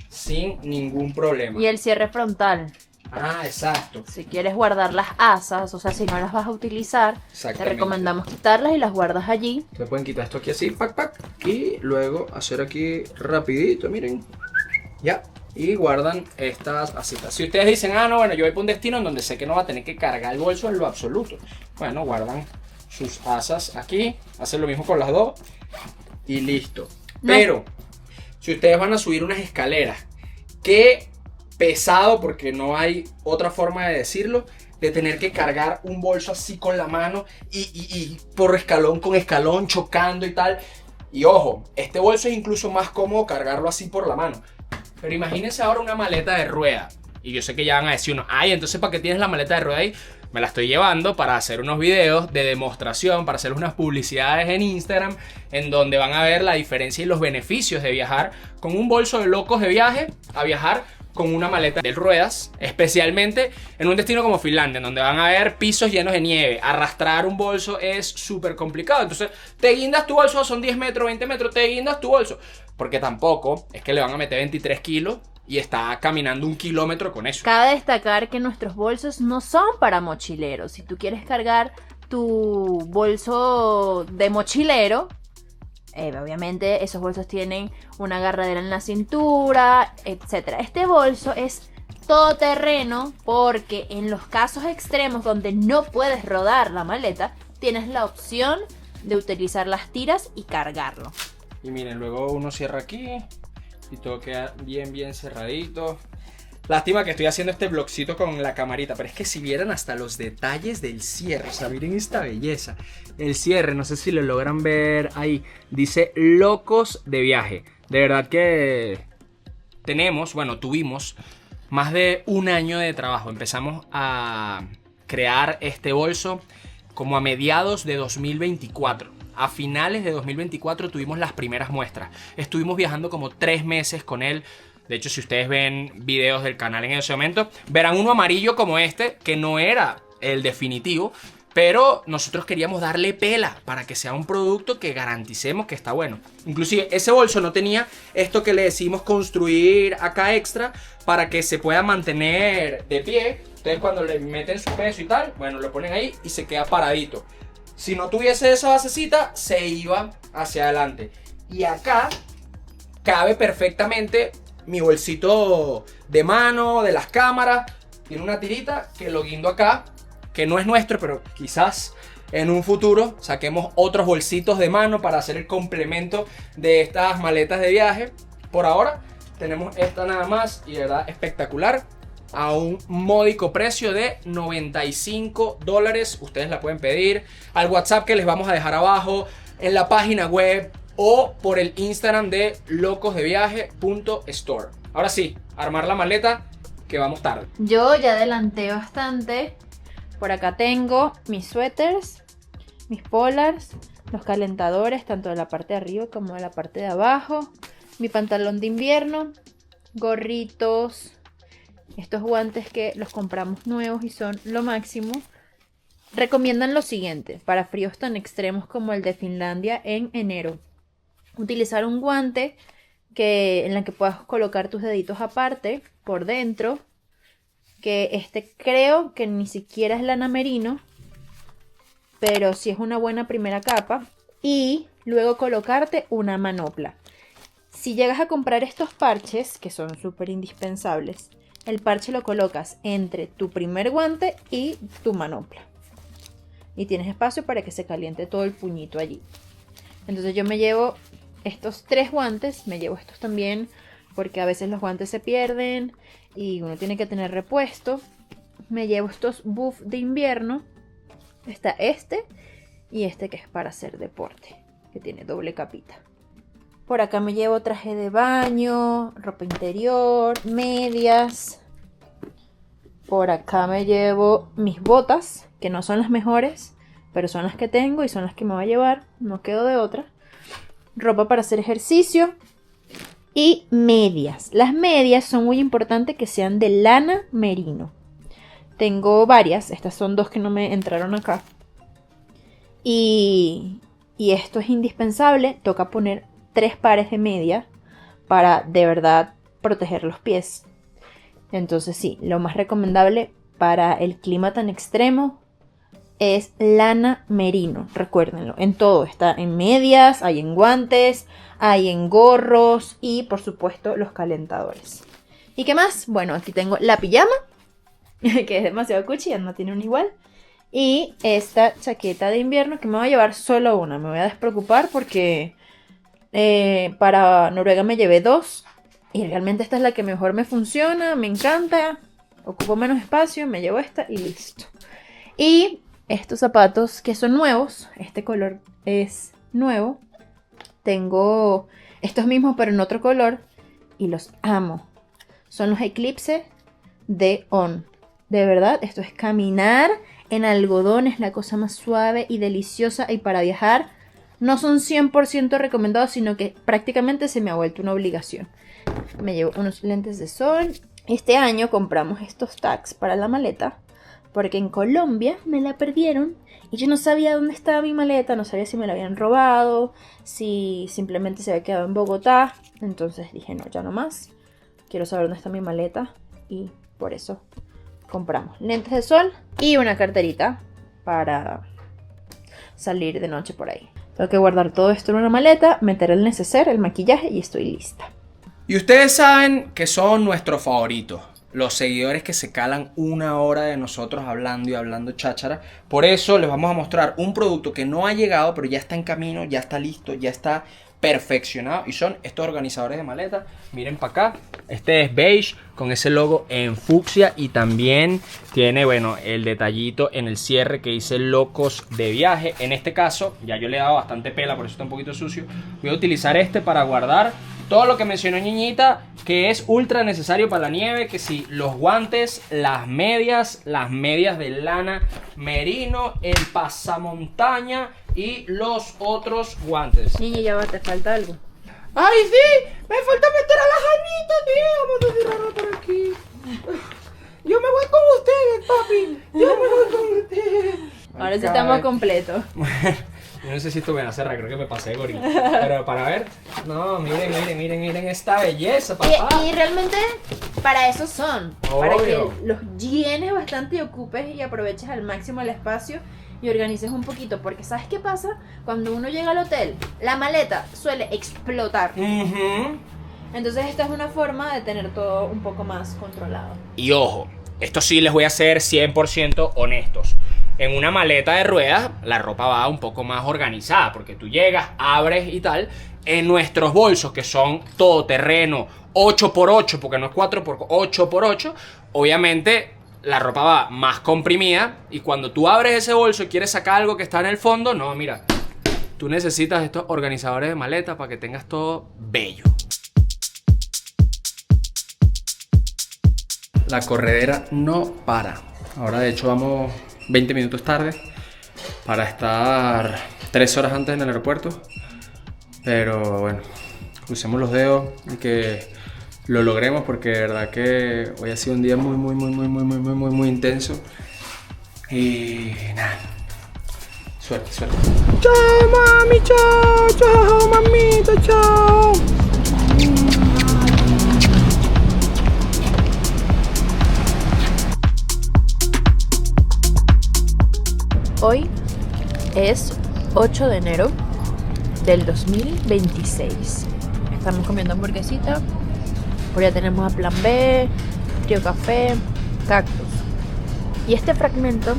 sin ningún problema. Y el cierre frontal. Exacto. Si quieres guardar las asas, o sea, si no las vas a utilizar, te recomendamos quitarlas y las guardas allí. Se pueden quitar esto aquí así, pac, y luego hacer aquí rapidito, miren, ya. Y guardan estas asitas. Si ustedes dicen, no, bueno, yo voy para un destino en donde sé que no va a tener que cargar el bolso en lo absoluto. Bueno, guardan sus asas aquí, hacen lo mismo con las dos y listo. Pero, si ustedes van a subir unas escaleras, qué pesado, porque no hay otra forma de decirlo, de tener que cargar un bolso así con la mano y por escalón con escalón chocando y tal. Y ojo, este bolso es incluso más cómodo cargarlo así por la mano. Pero imagínense ahora una maleta de rueda. Y yo sé que ya van a decir uno, entonces ¿para qué tienes la maleta de rueda ahí? Me la estoy llevando para hacer unos videos de demostración, para hacer unas publicidades en Instagram, en donde van a ver la diferencia y los beneficios de viajar con un bolso de locos de viaje a viajar con una maleta de ruedas, especialmente en un destino como Finlandia, en donde van a haber pisos llenos de nieve. Arrastrar un bolso es súper complicado. Entonces te guindas tu bolso, son 10 metros, 20 metros, te guindas tu bolso. Porque tampoco es que le van a meter 23 kilos y está caminando 1 kilómetro con eso. Cabe destacar que nuestros bolsos no son para mochileros. Si tú quieres cargar tu bolso de mochilero, obviamente esos bolsos tienen una agarradera en la cintura, etc. Este bolso es todoterreno porque en los casos extremos donde no puedes rodar la maleta, tienes la opción de utilizar las tiras y cargarlo. Y miren, luego uno cierra aquí y todo queda bien cerradito. Lástima que estoy haciendo este vlogcito con la camarita, pero es que si vieran hasta los detalles del cierre, o sea, miren esta belleza. El cierre, no sé si lo logran ver ahí, dice Locos de Viaje. De verdad que tuvimos más de un año de trabajo. Empezamos a crear este bolso como a mediados de 2024. A finales de 2024 tuvimos las primeras muestras. Estuvimos viajando como 3 meses con él. De hecho, si ustedes ven videos del canal en ese momento, verán uno amarillo como este, que no era el definitivo, pero nosotros queríamos darle pela para que sea un producto que garanticemos que está bueno. Inclusive ese bolso no tenía esto que le decimos construir acá extra para que se pueda mantener de pie. Ustedes cuando le meten su peso y tal, bueno, lo ponen ahí y se queda paradito. Si no tuviese esa basecita, se iba hacia adelante. Y acá cabe perfectamente mi bolsito de mano, de las cámaras. Tiene una tirita que lo guindo acá, que no es nuestro, pero quizás en un futuro saquemos otros bolsitos de mano para hacer el complemento de estas maletas de viaje. Por ahora tenemos esta nada más y de verdad espectacular. A un módico precio de $95. Ustedes la pueden pedir al WhatsApp que les vamos a dejar abajo, en la página web o por el Instagram de locosdeviaje.store. Ahora sí, armar la maleta que vamos tarde. Yo ya adelanté bastante. Por acá tengo mis suéteres, mis polars, los calentadores, tanto de la parte de arriba como de la parte de abajo, mi pantalón de invierno, gorritos, estos guantes que los compramos nuevos y son lo máximo. Recomiendan lo siguiente para fríos tan extremos como el de Finlandia en enero: utilizar un guante en el que puedas colocar tus deditos aparte por dentro, que este creo que ni siquiera es lana merino, pero sí es una buena primera capa, y luego colocarte una manopla. Si llegas a comprar estos parches, que son súper indispensables, el parche lo colocas entre tu primer guante y tu manopla y tienes espacio para que se caliente todo el puñito allí. Entonces yo me llevo estos 3 guantes, me llevo estos también porque a veces los guantes se pierden y uno tiene que tener repuesto. Me llevo estos buff de invierno, está este y este que es para hacer deporte, que tiene doble capita. Por acá me llevo traje de baño, ropa interior, medias. Por acá me llevo mis botas, que no son las mejores, pero son las que tengo y son las que me voy a llevar, no quedo de otra. Ropa para hacer ejercicio y medias. Las medias son muy importantes que sean de lana merino. Tengo varias, estas son 2 que no me entraron acá. Y esto es indispensable, toca poner 3 pares de media para de verdad proteger los pies. Entonces sí, lo más recomendable para el clima tan extremo es lana merino, recuérdenlo, en todo, está en medias, hay en guantes, hay en gorros y por supuesto los calentadores. ¿Y qué más? Bueno, aquí tengo la pijama, que es demasiado cuchi, no tiene un igual, y esta chaqueta de invierno que me voy a llevar solo una, me voy a despreocupar porque para Noruega me llevé 2 y realmente esta es la que mejor me funciona, me encanta, ocupo menos espacio, me llevo esta y listo. Y estos zapatos que son nuevos, este color es nuevo, tengo estos mismos pero en otro color y los amo. Son los Eclipse de On. De verdad, esto es caminar en algodón, es la cosa más suave y deliciosa, y para viajar no son 100% recomendados, sino que prácticamente se me ha vuelto una obligación. Me llevo unos lentes de sol. Este año compramos estos tags para la maleta porque en Colombia me la perdieron y yo no sabía dónde estaba mi maleta, no sabía si me la habían robado, si simplemente se había quedado en Bogotá. Entonces dije, no, ya no más, quiero saber dónde está mi maleta y por eso compramos lentes de sol y una carterita para salir de noche por ahí. Tengo que guardar todo esto en una maleta, meter el neceser, el maquillaje y estoy lista. Y ustedes saben que son nuestros favoritos. los seguidores que se calan una hora de nosotros hablando y hablando cháchara. Por eso les vamos a mostrar un producto que no ha llegado, pero ya está en camino, ya está listo, ya está perfeccionado. Y son estos organizadores de maleta. Miren para acá. Este es beige con ese logo en fucsia. Y también tiene, bueno, el detallito en el cierre que dice locos de viaje. En este caso, ya yo le he dado bastante pela, por eso está un poquito sucio. Voy a utilizar este para guardar todo lo que mencionó Ñiñita, que es ultra necesario para la nieve. Que si los guantes, las medias de lana merino, el pasamontaña y los otros guantes. Niña, ya va, te falta algo. ¡Ay, sí! ¡Me falta meter a la Janita, tío! Vamos a tirarla por aquí. Yo me voy con ustedes, papi. Yo me voy con ustedes. Ahora sí estamos completos. Yo no sé si esto me va a cerrar, creo que me pasé de gorila. Pero para ver. No, miren esta belleza, papá. Y realmente para eso son. Para que Obvio. los llenes bastante y ocupes y aproveches al máximo el espacio y organices un poquito. Porque ¿sabes qué pasa? Cuando uno llega al hotel, la maleta suele explotar. Entonces esta es una forma de tener todo un poco más controlado. Y ojo, esto sí les voy a ser 100% honestos. En una maleta de ruedas, la ropa va un poco más organizada, porque tú llegas, abres y tal. En nuestros bolsos, que son todoterreno, 8x8, porque no es 4x8, 8x8, obviamente la ropa va más comprimida. Y cuando tú abres ese bolso y quieres sacar algo que está en el fondo, no, mira, tú necesitas estos organizadores de maleta para que tengas todo bello. La corredera no para. Ahora de hecho vamos 20 minutos tarde para estar 3 horas antes en el aeropuerto. Pero bueno, crucemos los dedos y que lo logremos, porque de verdad que hoy ha sido un día muy intenso. Y nada, suerte. Chao mami, chao mamita, chao. Hoy es 8 de enero del 2026. Estamos comiendo hamburguesita. Por ya tenemos a Plan B, Trío Café, Cactus. Y este fragmento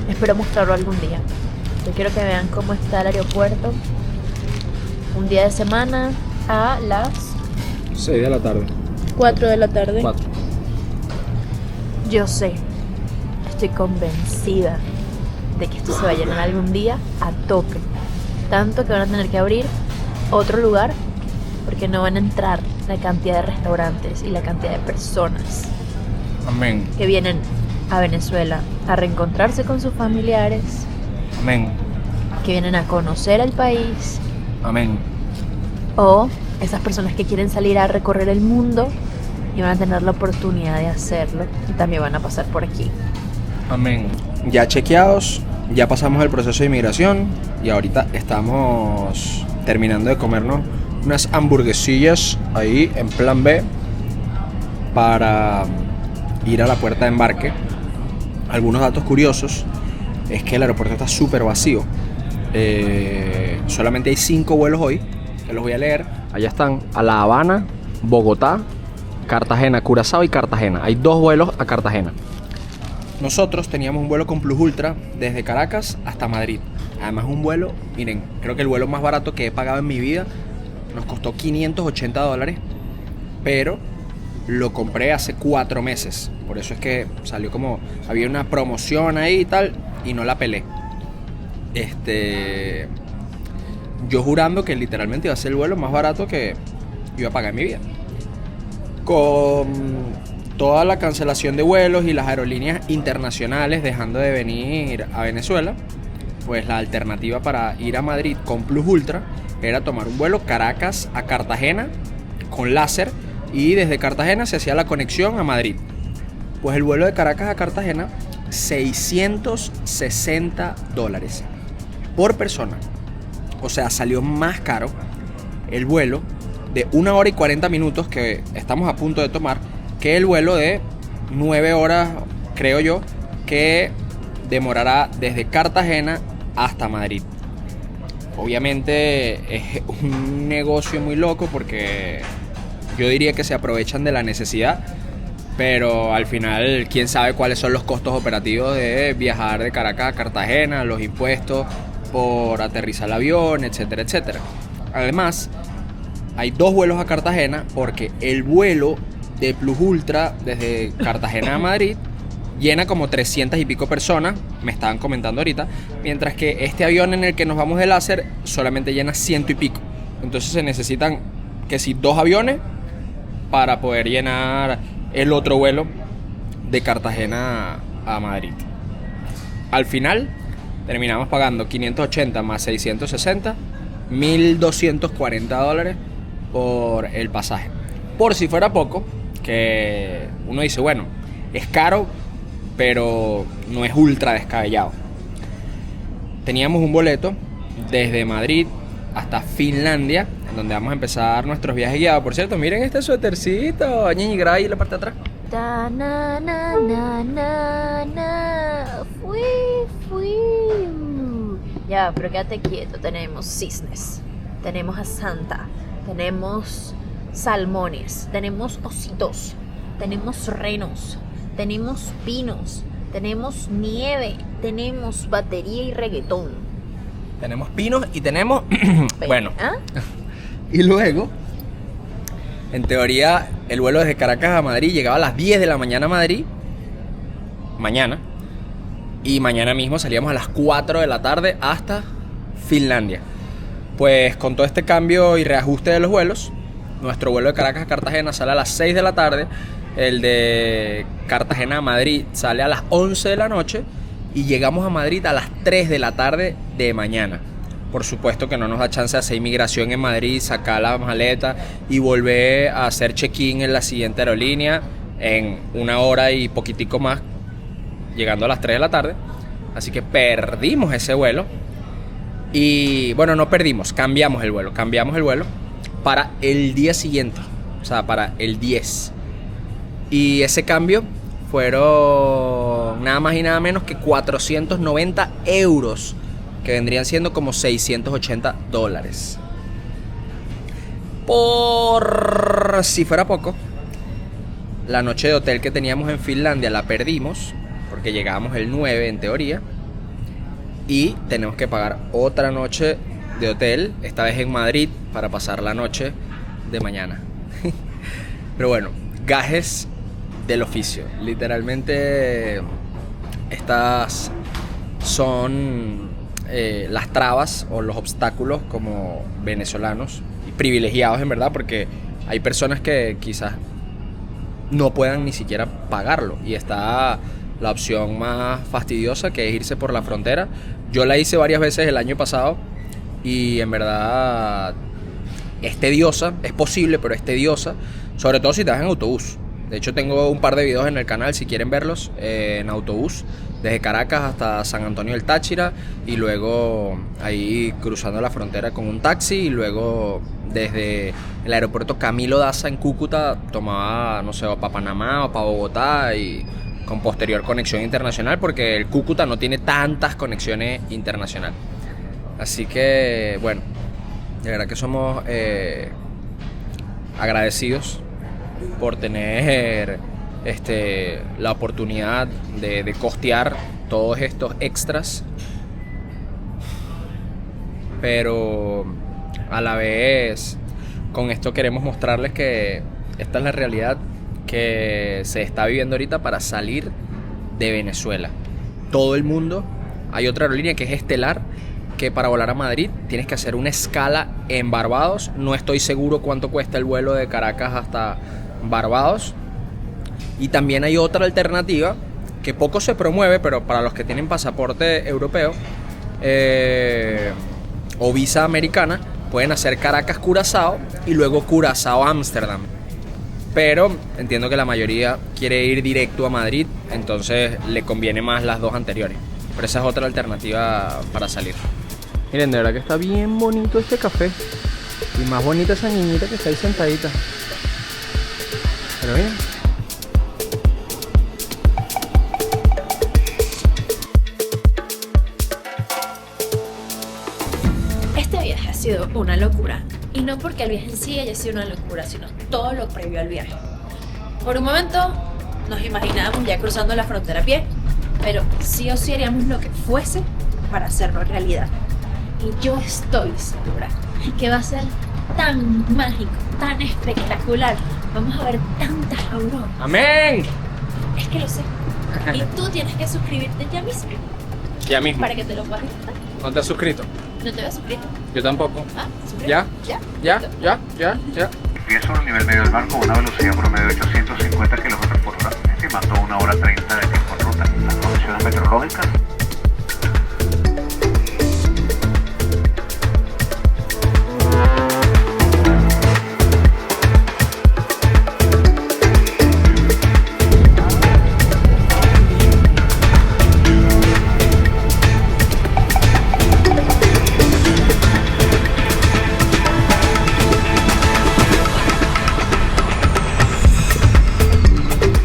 espero mostrarlo algún día. Yo quiero que vean cómo está el aeropuerto. Un día de semana a las 6 de la tarde. 4 de la tarde. 4. Yo sé, estoy convencida de que esto se va a llenar algún día a tope. Tanto que van a tener que abrir otro lugar porque no van a entrar la cantidad de restaurantes y la cantidad de personas Amén. que vienen a Venezuela a reencontrarse con sus familiares, Amén. que vienen a conocer el país, Amén. o esas personas que quieren salir a recorrer el mundo y van a tener la oportunidad de hacerlo y también van a pasar por aquí. Amén. Ya chequeados, ya pasamos el proceso de inmigración y ahorita estamos terminando de comernos unas hamburguesillas ahí en Plan B para ir a la puerta de embarque. Algunos datos curiosos es que el aeropuerto está súper vacío. Solamente hay 5 vuelos hoy, que los voy a leer. Allá están a La Habana, Bogotá, Cartagena, Curazao y Cartagena. Hay 2 vuelos a Cartagena. Nosotros teníamos un vuelo con Plus Ultra desde Caracas hasta Madrid. Además un vuelo, miren, creo que el vuelo más barato que he pagado en mi vida nos costó $580, pero lo compré hace 4 meses. Por eso es que salió como, había una promoción ahí y tal, y no la pelé. Yo jurando que literalmente iba a ser el vuelo más barato que iba a pagar en mi vida. Con toda la cancelación de vuelos y las aerolíneas internacionales dejando de venir a Venezuela, pues la alternativa para ir a Madrid con Plus Ultra era tomar un vuelo Caracas a Cartagena con láser, y desde Cartagena se hacía la conexión a Madrid. Pues el vuelo de Caracas a Cartagena, $660 por persona. O sea, salió más caro el vuelo de 1 hora y 40 minutos que estamos a punto de tomar que el vuelo de 9 horas, creo yo, que demorará desde Cartagena hasta Madrid. Obviamente es un negocio muy loco porque yo diría que se aprovechan de la necesidad Pero al final, quién sabe cuáles son los costos operativos de viajar de Caracas a Cartagena, los impuestos por aterrizar el avión, etcétera, etcétera. Además, hay 2 vuelos a Cartagena porque el vuelo de Plus Ultra desde Cartagena a Madrid llena como 300 y pico personas, me estaban comentando ahorita, mientras que este avión en el que nos vamos de láser solamente llena 100 y pico. Entonces se necesitan que si 2 aviones para poder llenar el otro vuelo de Cartagena a Madrid. Al final terminamos pagando 580 más 660, $1,240 por el pasaje. Por si fuera poco, que uno dice, bueno, es caro, pero no es ultra descabellado. Teníamos un boleto desde Madrid hasta Finlandia, en donde vamos a empezar nuestros viajes guiados. Por cierto, miren este suétercito, Ñiñi, graba ahí en la parte de atrás. Ta, na, na, na, na, na. Fui. Ya, pero quédate quieto. Tenemos cisnes, tenemos a Santa, tenemos salmones, tenemos ositos, tenemos renos, tenemos pinos, tenemos nieve, tenemos batería y reggaetón. Tenemos pinos y tenemos... bueno. ¿Ah? Y luego, en teoría, el vuelo desde Caracas a Madrid llegaba a las 10 de la mañana a Madrid. Mañana. Y mañana mismo salíamos a las 4 de la tarde hasta Finlandia. Pues con todo este cambio y reajuste de los vuelos, nuestro vuelo de Caracas a Cartagena sale a las 6 de la tarde. El de Cartagena a Madrid sale a las 11 de la noche. Y llegamos a Madrid a las 3 de la tarde de mañana. Por supuesto que no nos da chance de hacer inmigración en Madrid, sacar la maleta y volver a hacer check-in en la siguiente aerolínea en 1 hora y poquitico más, llegando a las 3 de la tarde. Así que perdimos ese vuelo. Y bueno, no perdimos, cambiamos el vuelo para el día siguiente, o sea, para el 10. Y ese cambio fueron nada más y nada menos que 490 euros, que vendrían siendo como $680. Por si fuera poco, la noche de hotel que teníamos en Finlandia la perdimos, porque llegábamos el 9 en teoría, y tenemos que pagar otra noche de hotel, esta vez en Madrid, para pasar la noche de mañana. Pero bueno, gajes del oficio. Literalmente estas son las trabas o los obstáculos como venezolanos, y privilegiados en verdad, porque hay personas que quizás no puedan ni siquiera pagarlo, y está la opción más fastidiosa, que es irse por la frontera. Yo la hice varias veces el año pasado y en verdad es tediosa, es posible, pero es tediosa, sobre todo si te vas en autobús. De hecho, tengo un par de videos en el canal si quieren verlos, en autobús, desde Caracas hasta San Antonio del Táchira, y luego ahí cruzando la frontera con un taxi, y luego desde el aeropuerto Camilo Daza en Cúcuta tomaba, no sé, o para Panamá o para Bogotá, y con posterior conexión internacional, porque el Cúcuta no tiene tantas conexiones internacionales. Así que, bueno, de verdad que somos agradecidos por tener la oportunidad de costear todos estos extras, pero a la vez con esto queremos mostrarles que esta es la realidad que se está viviendo ahorita para salir de Venezuela. Todo el mundo, hay otra aerolínea que es Estelar, que para volar a Madrid tienes que hacer una escala en Barbados. No estoy seguro cuánto cuesta el vuelo de Caracas hasta Barbados. Y también hay otra alternativa que poco se promueve, pero para los que tienen pasaporte europeo o visa americana, pueden hacer Caracas-Curazao y luego Curazao-Ámsterdam. Pero entiendo que la mayoría quiere ir directo a Madrid, entonces le conviene más las dos anteriores. Pero esa es otra alternativa para salir. Miren, de verdad que está bien bonito este café. Y más bonita esa niñita que está ahí sentadita. Pero miren. Este viaje ha sido una locura. Y no porque el viaje en sí haya sido una locura, sino todo lo previo al viaje. Por un momento nos imaginábamos ya cruzando la frontera a pie, pero sí o sí haríamos lo que fuese para hacerlo realidad. Y yo estoy segura que va a ser tan mágico, tan espectacular. Vamos a ver tantas auroras. ¡Amén! Es que lo sé. Y tú tienes que suscribirte ya mismo Ya mismo. para que te lo puedas disfrutar. ¿No te has suscrito? ¿No te habías suscrito? Yo tampoco. Ah, suscríbete. ¿Ya? ¿Ya? ¿Ya? Empiezo a nivel medio del mar con una velocidad promedio de 850 km por hora, estimando 1 hora 30 de tiempo en ruta. Las condiciones meteorológicas.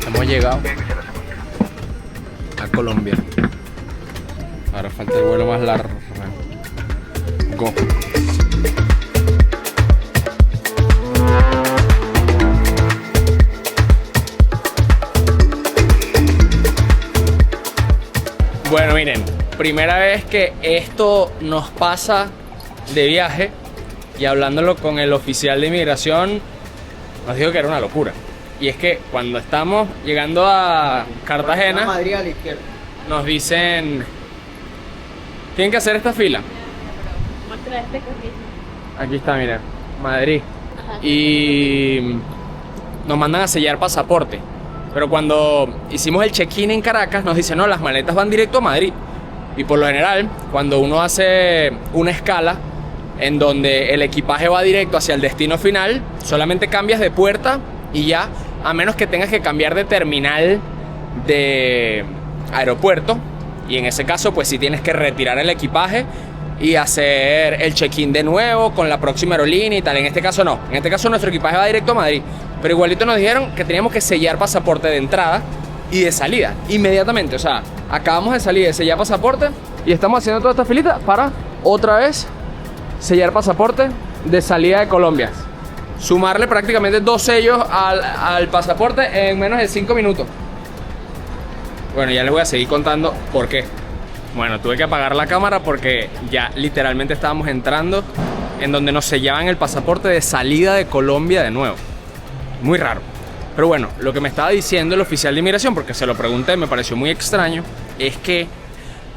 Hemos llegado a Colombia. Ahora falta el vuelo más largo. Go. Bueno, miren, primera vez que esto nos pasa de viaje y hablándolo con el oficial de inmigración nos dijo que era una locura. Y es que cuando estamos llegando a Cartagena, Madrid a la izquierda. nos dicen, tienen que hacer esta fila. Muestra este cajito. Aquí está, miren, Madrid. Y nos mandan a sellar pasaporte. Pero cuando hicimos el check-in en Caracas, nos dicen, no, las maletas van directo a Madrid. Y por lo general, cuando uno hace una escala en donde el equipaje va directo hacia el destino final, solamente cambias de puerta y ya, a menos que tengas que cambiar de terminal de aeropuerto. Y en ese caso, pues sí tienes que retirar el equipaje y hacer el check-in de nuevo con la próxima aerolínea y tal. En este caso no. En este caso nuestro equipaje va directo a Madrid. Pero igualito nos dijeron que teníamos que sellar pasaporte de entrada y de salida inmediatamente. O sea, acabamos de salir de sellar pasaporte y estamos haciendo toda esta filita para otra vez sellar pasaporte de salida de Colombia. Sumarle prácticamente 2 sellos al pasaporte en menos de 5 minutos. Bueno, ya les voy a seguir contando por qué. Bueno, tuve que apagar la cámara porque ya literalmente estábamos entrando en donde nos sellaban el pasaporte de salida de Colombia de nuevo. Muy raro. Pero bueno, lo que me estaba diciendo el oficial de inmigración, porque se lo pregunté, me pareció muy extraño, es que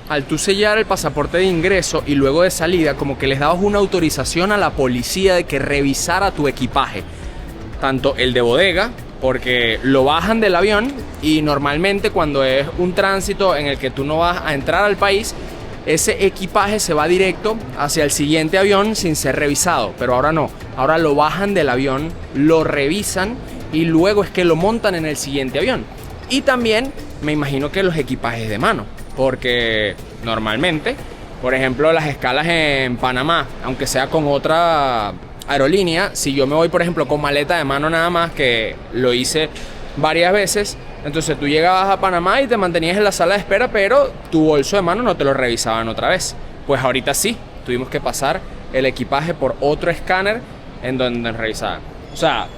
al tú sellar el pasaporte de ingreso y luego de salida, como que les dabas una autorización a la policía de que revisara tu equipaje. Tanto el de bodega, porque lo bajan del avión y normalmente cuando es un tránsito en el que tú no vas a entrar al país, ese equipaje se va directo hacia el siguiente avión sin ser revisado. Pero ahora no, ahora lo bajan del avión, lo revisan y luego es que lo montan en el siguiente avión. Y también me imagino que los equipajes de mano, porque normalmente, por ejemplo, las escalas en Panamá, aunque sea con otra aerolínea, si yo me voy, por ejemplo, con maleta de mano nada más, que lo hice varias veces, entonces tú llegabas a Panamá y te mantenías en la sala de espera, pero tu bolso de mano no te lo revisaban otra vez. Pues ahorita sí, tuvimos que pasar el equipaje por otro escáner en donde nos revisaban. O sea,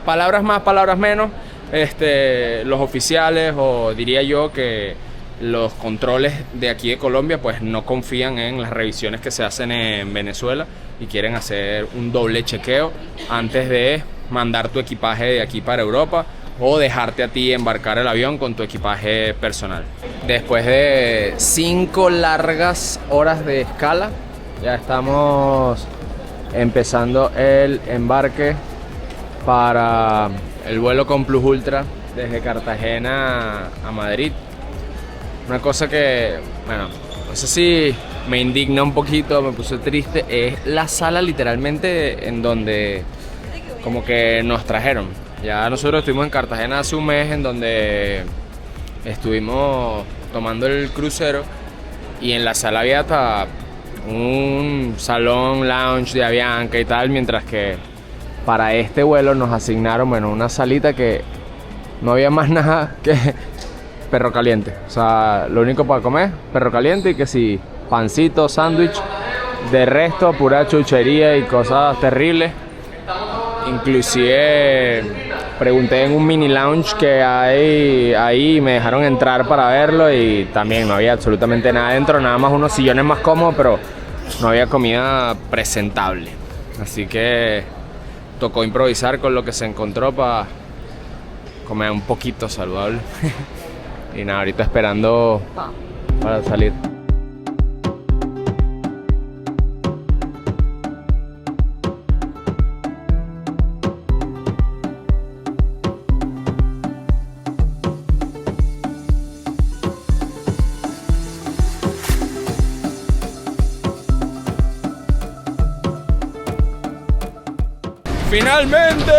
palabras más, palabras menos, los oficiales, o diría yo que los controles de aquí de Colombia, pues no confían en las revisiones que se hacen en Venezuela y quieren hacer un doble chequeo antes de mandar tu equipaje de aquí para Europa o dejarte a ti embarcar el avión con tu equipaje personal. Después de 5 largas horas de escala, ya estamos empezando el embarque para el vuelo con Plus Ultra desde Cartagena a Madrid. Una cosa que, bueno, no sé si me indigna un poquito, me puse triste, es la sala literalmente en donde como que nos trajeron. Ya nosotros estuvimos en Cartagena hace un mes en donde estuvimos tomando el crucero y en la sala había hasta un salón lounge de Avianca y tal, mientras que para este vuelo nos asignaron, bueno, una salita que no había más nada que perro caliente. O sea, lo único para comer, perro caliente y que si pancito, sándwich, de resto pura chuchería y cosas terribles. Inclusive pregunté en un mini lounge que hay ahí y me dejaron entrar para verlo y también no había absolutamente nada dentro, nada más unos sillones más cómodos, pero no había comida presentable. Así que tocó improvisar con lo que se encontró para comer un poquito saludable. Y nada, ahorita esperando para salir. ¡Finalmente!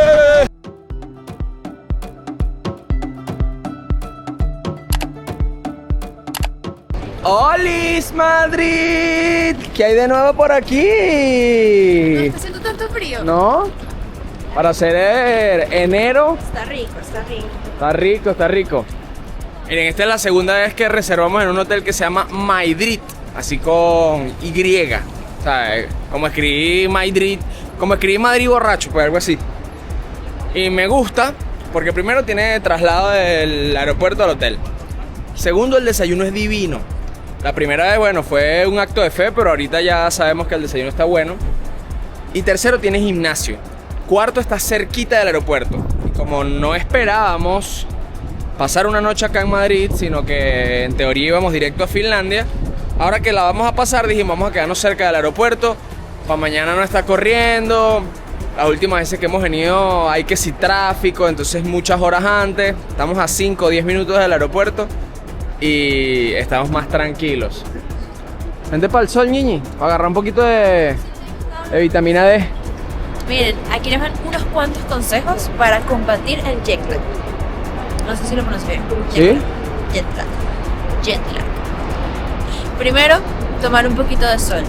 ¡Olis, Madrid! ¿Qué hay de nuevo por No aquí? está haciendo tanto frío. ¿No? Para hacer enero, Está rico, está rico. está rico, está rico. Miren, esta es la segunda vez que reservamos en un hotel que se llama Madrid, así con Y. O sea, como escribí Madrid, como escribí Madrid borracho, pues algo así. Y me gusta porque primero tiene traslado del aeropuerto al hotel. Segundo, el desayuno es divino. La primera vez, bueno, fue un acto de fe, pero ahorita ya sabemos que el desayuno está bueno. Y tercero, tiene gimnasio. Cuarto, está cerquita del aeropuerto. Y como no esperábamos pasar una noche acá en Madrid, sino que en teoría íbamos directo a Finlandia, ahora que la vamos a pasar dijimos vamos a quedarnos cerca del aeropuerto, para mañana no estar corriendo. Las últimas veces que hemos venido hay que sí tráfico, entonces muchas horas antes, estamos a 5 o 10 minutos del aeropuerto y estamos más tranquilos. Vente para el sol, Ñiñi, para agarrar un poquito de vitamina D. Miren, aquí les van unos cuantos consejos para combatir el jet lag. No sé si lo pronuncio bien. ¿Sí? Jet lag. Jet lag. Primero, tomar un poquito de sol.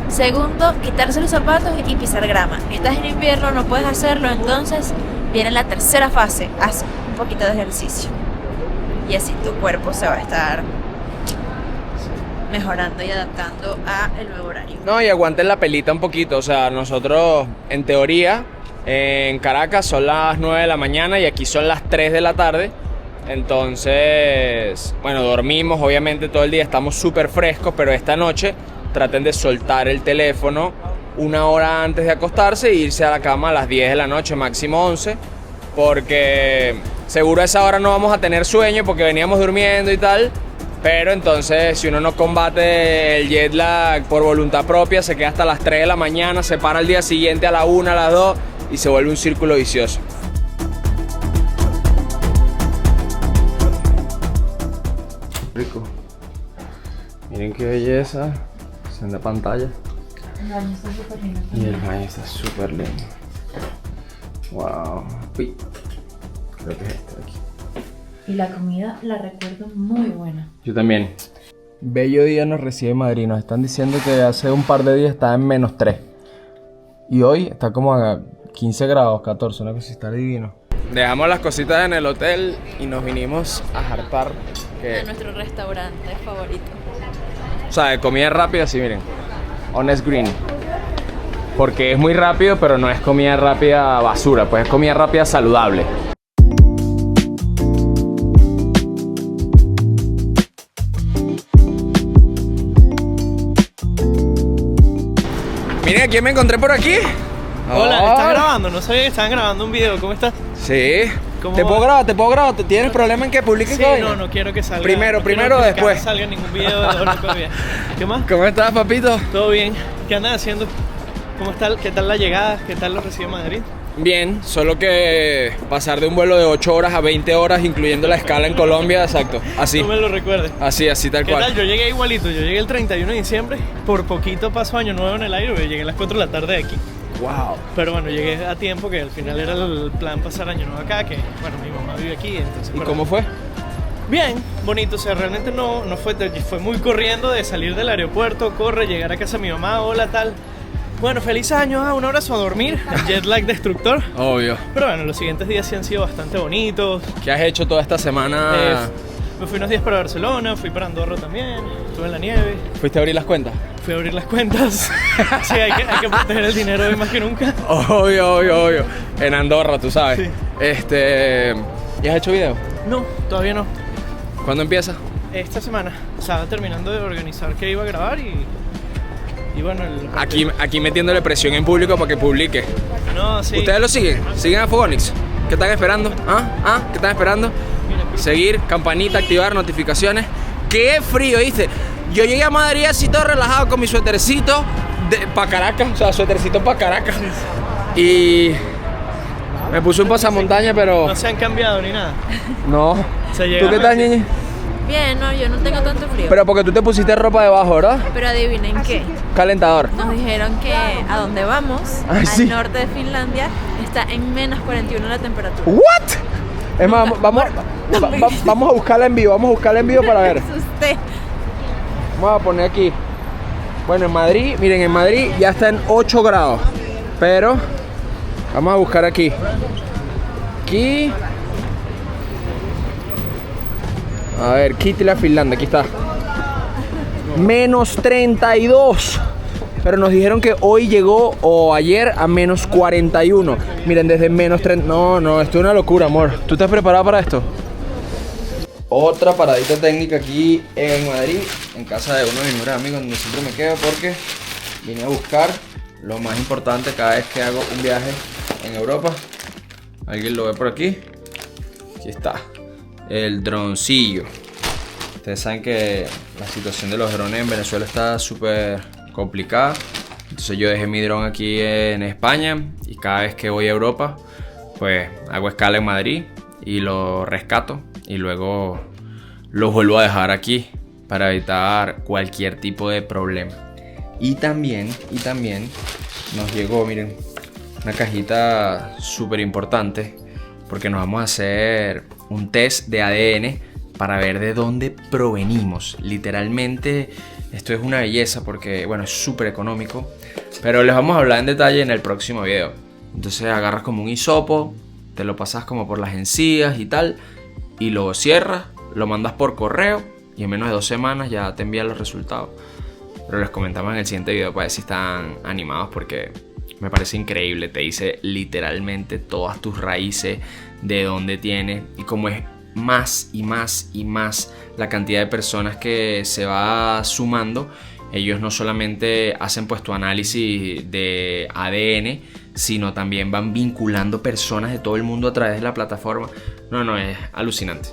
Segundo, quitarse los zapatos y pisar grama. Estás en invierno, no puedes hacerlo, entonces viene la tercera fase. Haz un poquito de ejercicio. Y así tu cuerpo se va a estar mejorando y adaptando a el nuevo horario. No, y aguanten la pelita un poquito. O sea, nosotros, en teoría, en Caracas son las 9 de la mañana y aquí son las 3 de la tarde. Entonces, bueno, dormimos, obviamente todo el día estamos súper frescos, pero esta noche traten de soltar el teléfono una hora antes de acostarse e irse a la cama a las 10 de la noche, máximo 11, porque seguro a esa hora no vamos a tener sueño porque veníamos durmiendo y tal. Pero entonces, si uno no combate el jet lag por voluntad propia, se queda hasta las 3 de la mañana, se para al día siguiente a la 1, a las 2 y se vuelve un círculo vicioso. Rico. Miren qué belleza. Senda pantalla. El baño está súper lindo. Y el baño está súper lindo. Wow. Uy. Creo que es este de aquí. Y la comida la recuerdo muy buena. Yo también. Bello día nos recibe Madrid. Nos están diciendo que hace un par de días estaba en -3. Y hoy está como a 15 grados, 14. Una cosa está divino. Dejamos las cositas en el hotel y nos vinimos a jartar. A nuestro restaurante favorito. O sea, de comida rápida, sí, miren. Honest Green. Porque es muy rápido, pero no es comida rápida basura. Pues es comida rápida saludable. Miren, ¿a quién me encontré por aquí? Hola, ¿estás grabando? No sabía que estaban grabando un video. ¿Cómo estás? Sí. ¿Cómo ¿Te va? puedo grabar? ¿Tienes problema en que publiques Sí, todo? no quiero que salga. Primero, no primero, quiero que después. No salga ningún video de Ornico Vida. ¿Qué más? ¿Cómo estás, papito? ¿Todo bien? ¿Qué andas haciendo? ¿Cómo está? ¿Qué tal la llegada? ¿Qué tal lo recibe Madrid? Bien, solo que pasar de un vuelo de 8 horas a 20 horas, incluyendo la escala en Colombia, exacto. Así. No me lo recuerdes. Así tal ¿Qué cual. tal? Yo llegué igualito. Yo llegué el 31 de diciembre. Por poquito paso año nuevo en el aire. Llegué a las 4 de la tarde de aquí. Wow. Pero bueno, llegué a tiempo, que al final era el plan pasar año nuevo acá, que bueno, mi mamá vive aquí, entonces... ¿Y bueno, cómo fue? Bien, bonito, o sea, realmente no fue muy corriendo de salir del aeropuerto, llegar a casa de mi mamá, hola, tal. Bueno, feliz año, un abrazo, a dormir, el jet lag destructor. Obvio. Pero bueno, los siguientes días sí han sido bastante bonitos. ¿Qué has hecho toda esta semana? Me fui unos días para Barcelona, fui para Andorra también, estuve en la nieve. ¿Fuiste a abrir las cuentas? Fui a abrir las cuentas. Sí, hay que proteger el dinero hoy más que nunca. Obvio. En Andorra, tú sabes. Sí. ¿Y has hecho video? No, todavía no. ¿Cuándo empieza? Esta semana. Estaba terminando de organizar qué iba a grabar y bueno... Aquí metiéndole presión en público para que publique. No, sí. ¿Ustedes lo siguen? ¿Siguen a Fogonix? ¿Qué están esperando? ¿Qué están esperando? Mira, aquí. Seguir, campanita, activar notificaciones. ¡Qué frío, viste! Yo llegué a Madrid así todo relajado con mi suétercito para Caracas, o sea, suétercito para Caracas. Y me puse un pasamontaña, pero... No se han cambiado ni nada. No. Se ¿Tú llegaron qué tal, así. Ñeñe? Bien, no, yo no tengo tanto frío. Pero porque tú te pusiste ropa debajo, ¿verdad? Pero adivinen qué. Calentador. Nos dijeron que a donde vamos, Ay, al sí. norte de Finlandia, está en menos 41 la temperatura. ¿What? Es más, vamos a buscarla en vivo, para ver. Me asusté. Vamos a poner aquí. Bueno, en Madrid, miren, en Madrid ya está en 8 grados. Pero vamos a buscar aquí. Aquí. A ver, Kittilä, Finlandia, aquí está. Menos 32. Pero nos dijeron que hoy llegó o ayer a menos 41. Miren, desde menos 30. No, esto es una locura, amor. ¿Tú estás preparado para esto? Otra paradita técnica aquí en Madrid, en casa de uno de mis mejores amigos, donde siempre me quedo porque vine a buscar lo más importante cada vez que hago un viaje en Europa. ¿Alguien lo ve por aquí? Aquí está, el droncillo. Ustedes saben que la situación de los drones en Venezuela está súper complicada. Entonces yo dejé mi dron aquí en España y cada vez que voy a Europa, pues hago escala en Madrid y lo rescato. Y luego los vuelvo a dejar aquí para evitar cualquier tipo de problema. Y también nos llegó, miren, una cajita súper importante porque nos vamos a hacer un test de ADN para ver de dónde provenimos. Literalmente esto es una belleza porque, bueno, es súper económico, pero les vamos a hablar en detalle en el próximo video. Entonces agarras como un hisopo, te lo pasas como por las encías y tal, y lo cierras, lo mandas por correo y en menos de 2 semanas ya te envían los resultados. Pero les comentamos en el siguiente video para ver si están animados porque me parece increíble. Te dice literalmente todas tus raíces, de dónde tienes y cómo es más y más la cantidad de personas que se va sumando. Ellos no solamente hacen pues tu análisis de ADN, sino también van vinculando personas de todo el mundo a través de la plataforma. No, es alucinante.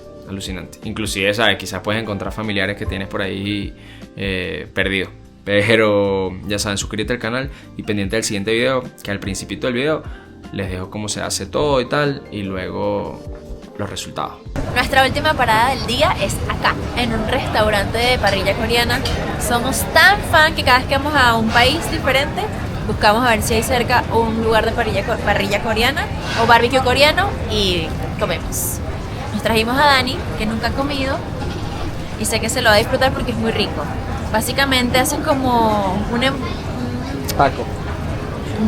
Inclusive, ¿sabes? Quizás puedes encontrar familiares que tienes por ahí perdidos. Pero ya saben, suscríbete al canal y pendiente del siguiente video, que al principito del video les dejo cómo se hace todo y tal, y luego los resultados. Nuestra última parada del día es acá, en un restaurante de parrilla coreana. Somos tan fan que cada vez que vamos a un país diferente, buscamos a ver si hay cerca un lugar de parrilla coreana o barbecue coreano y comemos. Nos trajimos a Dani, que nunca ha comido, y sé que se lo va a disfrutar porque es muy rico. Básicamente hacen como un Taco.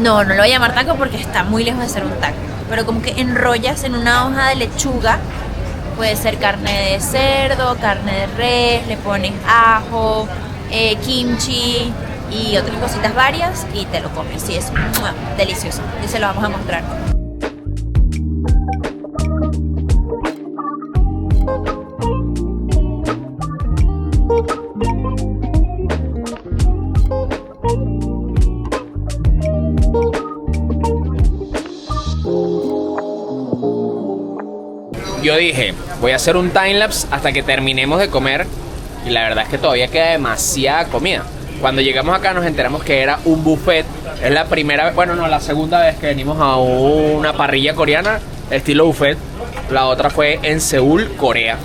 No lo voy a llamar taco porque está muy lejos de ser un taco. Pero como que enrollas en una hoja de lechuga. Puede ser carne de cerdo, carne de res, le pones ajo, kimchi y otras cositas varias y te lo comes. Sí, es delicioso. Y se lo vamos a mostrar. Yo dije, voy a hacer un timelapse hasta que terminemos de comer. Y la verdad es que todavía queda demasiada comida. Cuando llegamos acá nos enteramos que era un buffet. Es la primera vez, bueno, no, la segunda vez que venimos a una parrilla coreana estilo buffet. La otra fue en Seúl, Corea.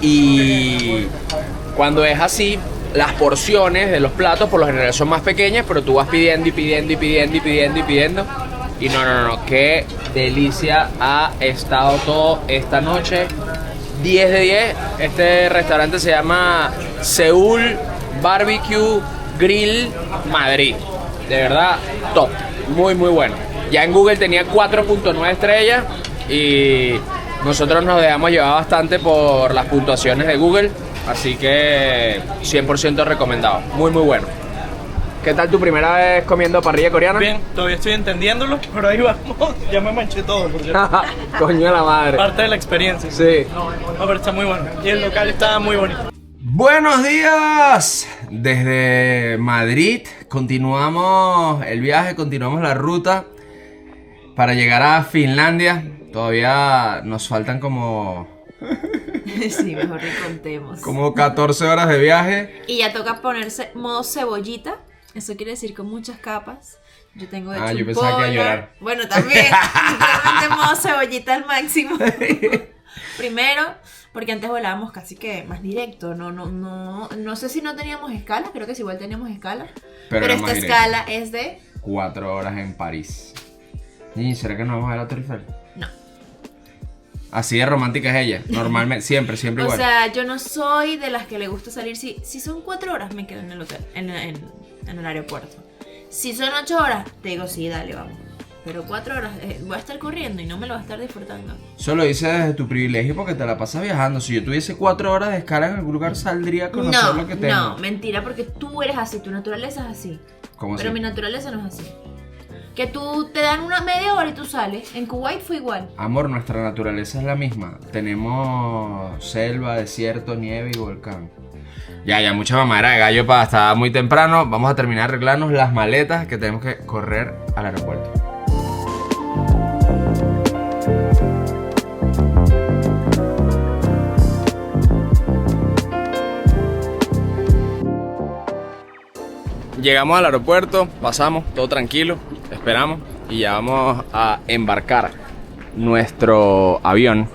Y cuando es así, las porciones de los platos por lo general son más pequeñas, pero tú vas pidiendo y pidiendo y pidiendo y pidiendo y pidiendo. Y no, qué delicia ha estado todo esta noche. 10 de 10. Este restaurante se llama Seúl Barbecue Grill Madrid. De verdad, top. Muy bueno. Ya en Google tenía 4.9 estrellas y Nosotros nos dejamos llevar bastante por las puntuaciones de Google, así que 100% recomendado. Muy, muy bueno. ¿Qué tal tu primera vez comiendo parrilla coreana? Bien, todavía estoy entendiéndolo, pero ahí vamos. Ya me manché todo, por cierto. Coño de la madre. Parte de la experiencia. Sí. No, pero está muy bueno. Y el local está muy bonito. Buenos días. Desde Madrid continuamos el viaje, continuamos la ruta para llegar a Finlandia. Todavía nos faltan como Sí, mejor que contemos. como 14 horas de viaje. Y ya toca ponerse modo cebollita. Eso quiere decir con muchas capas. Yo tengo de Yo pensaba que iba a llorar. Bueno, también. Literalmente modo cebollita al máximo. Primero, porque antes volábamos casi que más directo. No sé si no teníamos escala. Creo que sí, igual teníamos escala. Pero era esta más directo. escala es de 4 horas en París. ¿Y será que nos vamos a ver la Torre Eiffel? No. Así de romántica es ella. Normalmente, siempre O igual. sea, yo no soy de las que le gusta salir. Si son 4 horas, me quedo en el hotel, en el aeropuerto. Si son 8 horas, te digo, sí, dale, vamos. Pero 4 horas, voy a estar corriendo y no me lo voy a estar disfrutando. Eso lo dices desde tu privilegio porque te la pasas viajando. Si yo tuviese 4 horas de escala en algún lugar, saldría a conocer lo que tengo. No, mentira, porque tú eres así, tu naturaleza es así. ¿Cómo Pero así? mi naturaleza no es así. Que tú te dan una media hora y tú sales. En Kuwait fue igual. Amor, nuestra naturaleza es la misma. Tenemos selva, desierto, nieve y volcán. Ya, mucha mamadera de gallo para estar muy temprano. Vamos a terminar de arreglarnos las maletas que tenemos que correr al aeropuerto. Llegamos al aeropuerto, pasamos, todo tranquilo, esperamos y ya vamos a embarcar nuestro avión.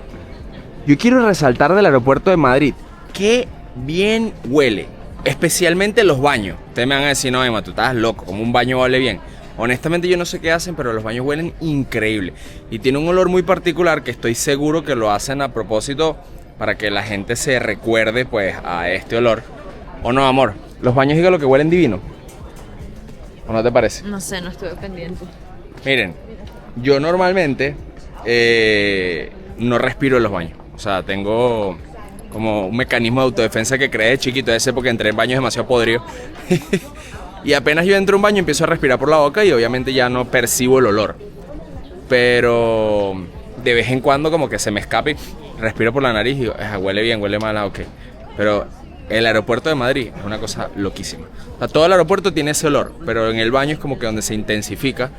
Yo quiero resaltar del aeropuerto de Madrid que bien huele, especialmente los baños. Ustedes me van a decir, no, Emma, tú estás loco, como un baño huele bien. Honestamente yo no sé qué hacen, pero los baños huelen increíble. Y tiene un olor muy particular que estoy seguro que lo hacen a propósito para que la gente se recuerde pues a este olor. ¿O no, amor? Los baños, digo, lo que huelen divino. ¿O no te parece? No sé, no estuve pendiente. Miren, yo normalmente no respiro en los baños. O sea, tengo como un mecanismo de autodefensa que creé de chiquito, ese porque entré en baños demasiado podridos. Y apenas yo entro a un baño empiezo a respirar por la boca y obviamente ya no percibo el olor. Pero de vez en cuando como que se me escape, respiro por la nariz y digo, huele bien, huele mal, ok. Pero el aeropuerto de Madrid es una cosa loquísima. O sea, todo el aeropuerto tiene ese olor, pero en el baño es como que donde se intensifica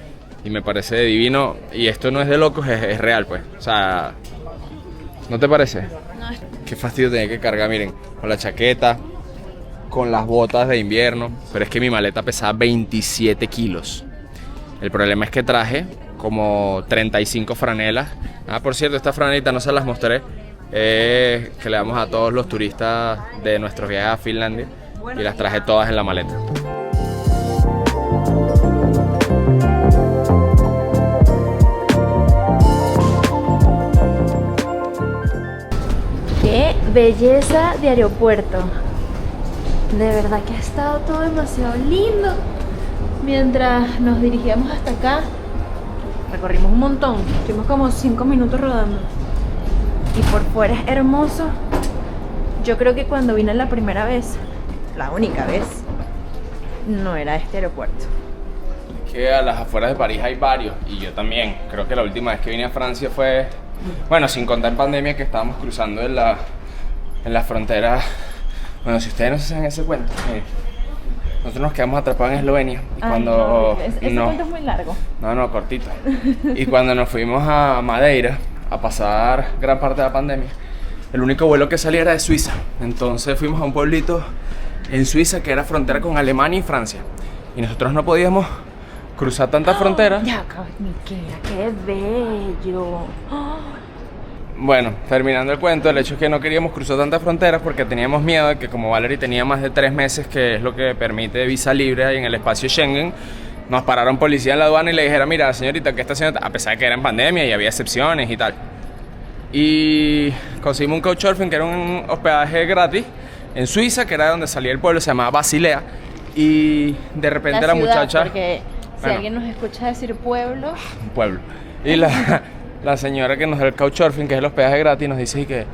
y me parece divino. Y esto no es de locos, es real, pues. O sea, ¿no te parece? No. Qué fastidio tener que cargar, miren, con la chaqueta, con las botas de invierno, pero es que mi maleta pesaba 27 kilos. El problema es que traje como 35 franelas. Por cierto, estas franelitas no se las mostré. Que le damos a todos los turistas de nuestros viajes a Finlandia y las traje todas en la maleta. ¡Qué belleza de aeropuerto! De verdad que ha estado todo demasiado lindo. Mientras nos dirigíamos hasta acá, recorrimos un montón. Estuvimos como 5 minutos rodando. Y por fuera es hermoso. Yo creo que cuando vine la primera vez, la única vez, no era este aeropuerto. Que a las afueras de París hay varios, y yo también. Creo que la última vez que vine a Francia fue, bueno, sin contar en pandemia, que estábamos cruzando en la frontera. Bueno, si ustedes no se saben ese cuento, nosotros nos quedamos atrapados en Eslovenia. Y cuando ese cuento es muy largo. No, cortito. Y cuando nos fuimos a Madeira a pasar gran parte de la pandemia, el único vuelo que salía era de Suiza. Entonces fuimos a un pueblito en Suiza que era frontera con Alemania y Francia. Y nosotros no podíamos cruzar tantas fronteras. Ya, Miquela, qué bello. Bueno, terminando el cuento, el hecho es que no queríamos cruzar tantas fronteras porque teníamos miedo de que, como Valerie tenía más de 3 meses, que es lo que permite visa libre ahí en el espacio Schengen, nos parara un policía en la aduana y le dijera, mira, señorita, ¿qué está haciendo? A pesar de que era en pandemia y había excepciones y tal. Y conseguimos un couchsurfing, que era un hospedaje gratis en Suiza, que era de donde salía el pueblo, se llamaba Basilea. Y de repente la ciudad, muchacha... Porque si Bueno. alguien nos escucha decir pueblo, Un pueblo. Y la señora que nos da el couchsurfing, que es el hospedaje gratis, nos dice que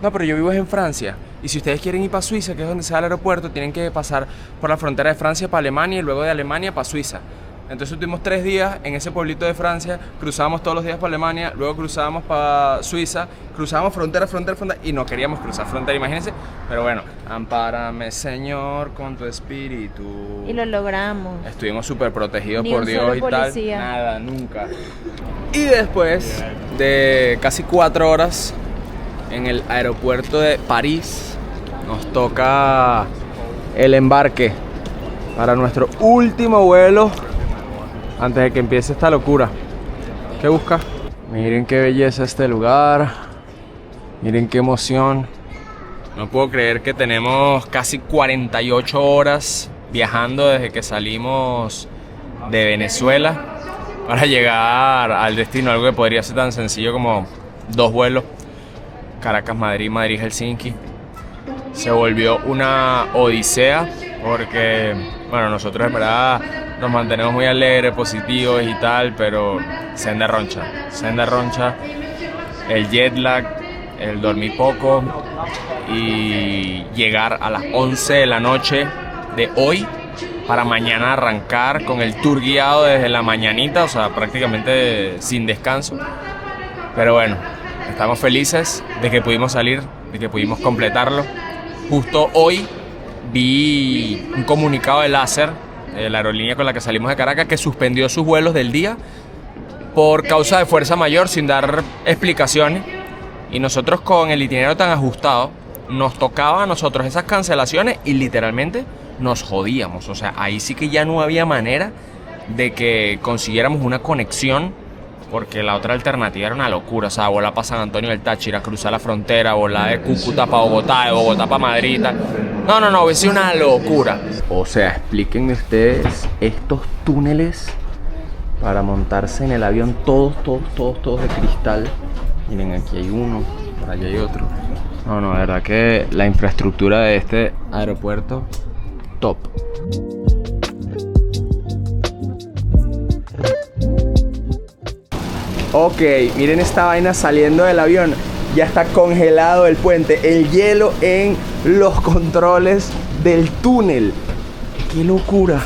no, pero yo vivo en Francia y si ustedes quieren ir para Suiza, que es donde se da el aeropuerto, tienen que pasar por la frontera de Francia para Alemania y luego de Alemania para Suiza. Entonces tuvimos 3 días en ese pueblito de Francia, cruzábamos todos los días para Alemania, luego cruzábamos para Suiza, cruzábamos frontera y no queríamos cruzar frontera, imagínense. Pero bueno, ampárame Señor con tu espíritu. Y lo logramos. Estuvimos súper protegidos Ni por un Dios solo y tal. policía. Nada, nunca. Y después de casi 4 horas en el aeropuerto de París, nos toca el embarque para nuestro último vuelo antes de que empiece esta locura. ¿Qué busca? Miren qué belleza este lugar. Miren qué emoción. No puedo creer que tenemos casi 48 horas viajando desde que salimos de Venezuela para llegar al destino. Algo que podría ser tan sencillo como 2 vuelos. Caracas-Madrid, Madrid-Helsinki. Se volvió una odisea porque, bueno, nosotros en verdad nos mantenemos muy alegres, positivos y tal, pero senda roncha, el jet lag, el dormir poco y llegar a las 11 de la noche de hoy para mañana arrancar con el tour guiado desde la mañanita, o sea, prácticamente sin descanso. Pero bueno, estamos felices de que pudimos salir, de que pudimos completarlo. Justo hoy vi un comunicado de Láser, la aerolínea con la que salimos de Caracas, que suspendió sus vuelos del día por causa de fuerza mayor sin dar explicaciones. Y nosotros con el itinerario tan ajustado, nos tocaba a nosotros esas cancelaciones y literalmente nos jodíamos. O sea, ahí sí que ya no había manera de que consiguiéramos una conexión, porque la otra alternativa era una locura. O sea, volar para San Antonio del Táchira, cruzar la frontera, volar de Cúcuta para Bogotá, de Bogotá para Madrid y tal. No, hubiese sido una locura. O sea, explíquenme ustedes estos túneles para montarse en el avión, todos de cristal. Miren, aquí hay uno, por allá hay otro. No, la verdad que la infraestructura de este aeropuerto, top. Ok, miren esta vaina saliendo del avión. Ya está congelado el puente, el hielo en los controles del túnel. ¡Qué locura!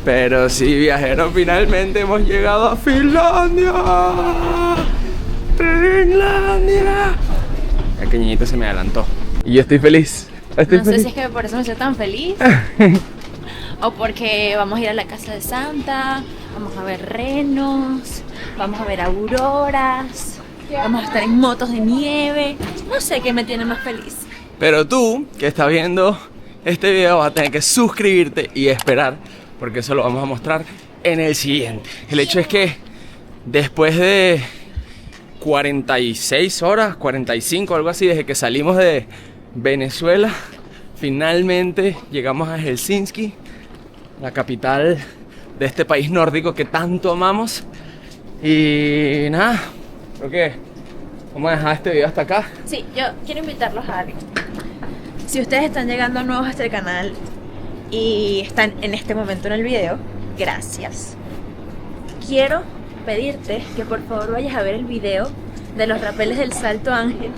Pero sí, viajeros, finalmente hemos llegado a Finlandia. ¡Finlandia! El pequeñito se me adelantó. Y yo estoy feliz. No sé si es que por eso me siento tan feliz. O porque vamos a ir a la casa de Santa, vamos a ver renos, vamos a ver auroras, vamos a estar en motos de nieve. No sé qué me tiene más feliz. Pero tú, que estás viendo este video, vas a tener que suscribirte y esperar, porque eso lo vamos a mostrar en el siguiente. El hecho es que después de 46 horas, 45, algo así, desde que salimos de Venezuela, finalmente llegamos a Helsinki, la capital de este país nórdico que tanto amamos. Y nada, creo que vamos a dejar este video hasta acá. Sí, yo quiero invitarlos a algo. Si ustedes están llegando nuevos a este canal y están en este momento en el video, gracias. Quiero pedirte que por favor vayas a ver el video de los rapeles del Salto Ángel.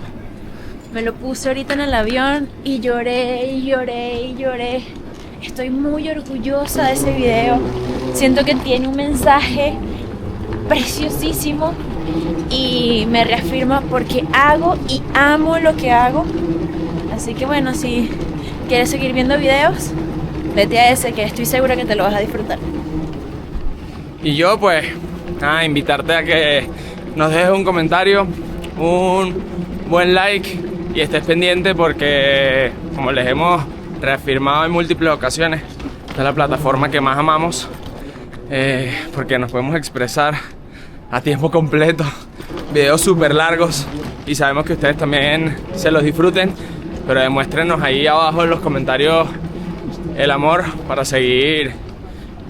Me lo puse ahorita en el avión y lloré. Estoy muy orgullosa de ese video. Siento que tiene un mensaje preciosísimo y me reafirma porque hago y amo lo que hago. Así que bueno, si quieres seguir viendo videos, vete a ese, que estoy segura que te lo vas a disfrutar. Y yo pues, invitarte a que nos dejes un comentario, un buen like y estés pendiente porque, como les hemos reafirmado en múltiples ocasiones, esta es la plataforma que más amamos, porque nos podemos expresar a tiempo completo, videos súper largos, y sabemos que ustedes también se los disfruten, pero demuéstrenos ahí abajo en los comentarios el amor para seguir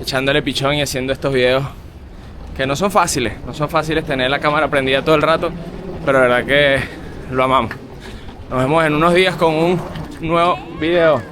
echándole pichón y haciendo estos videos que no son fáciles tener la cámara prendida todo el rato, pero la verdad que lo amamos. Nos vemos en unos días con un nuevo video.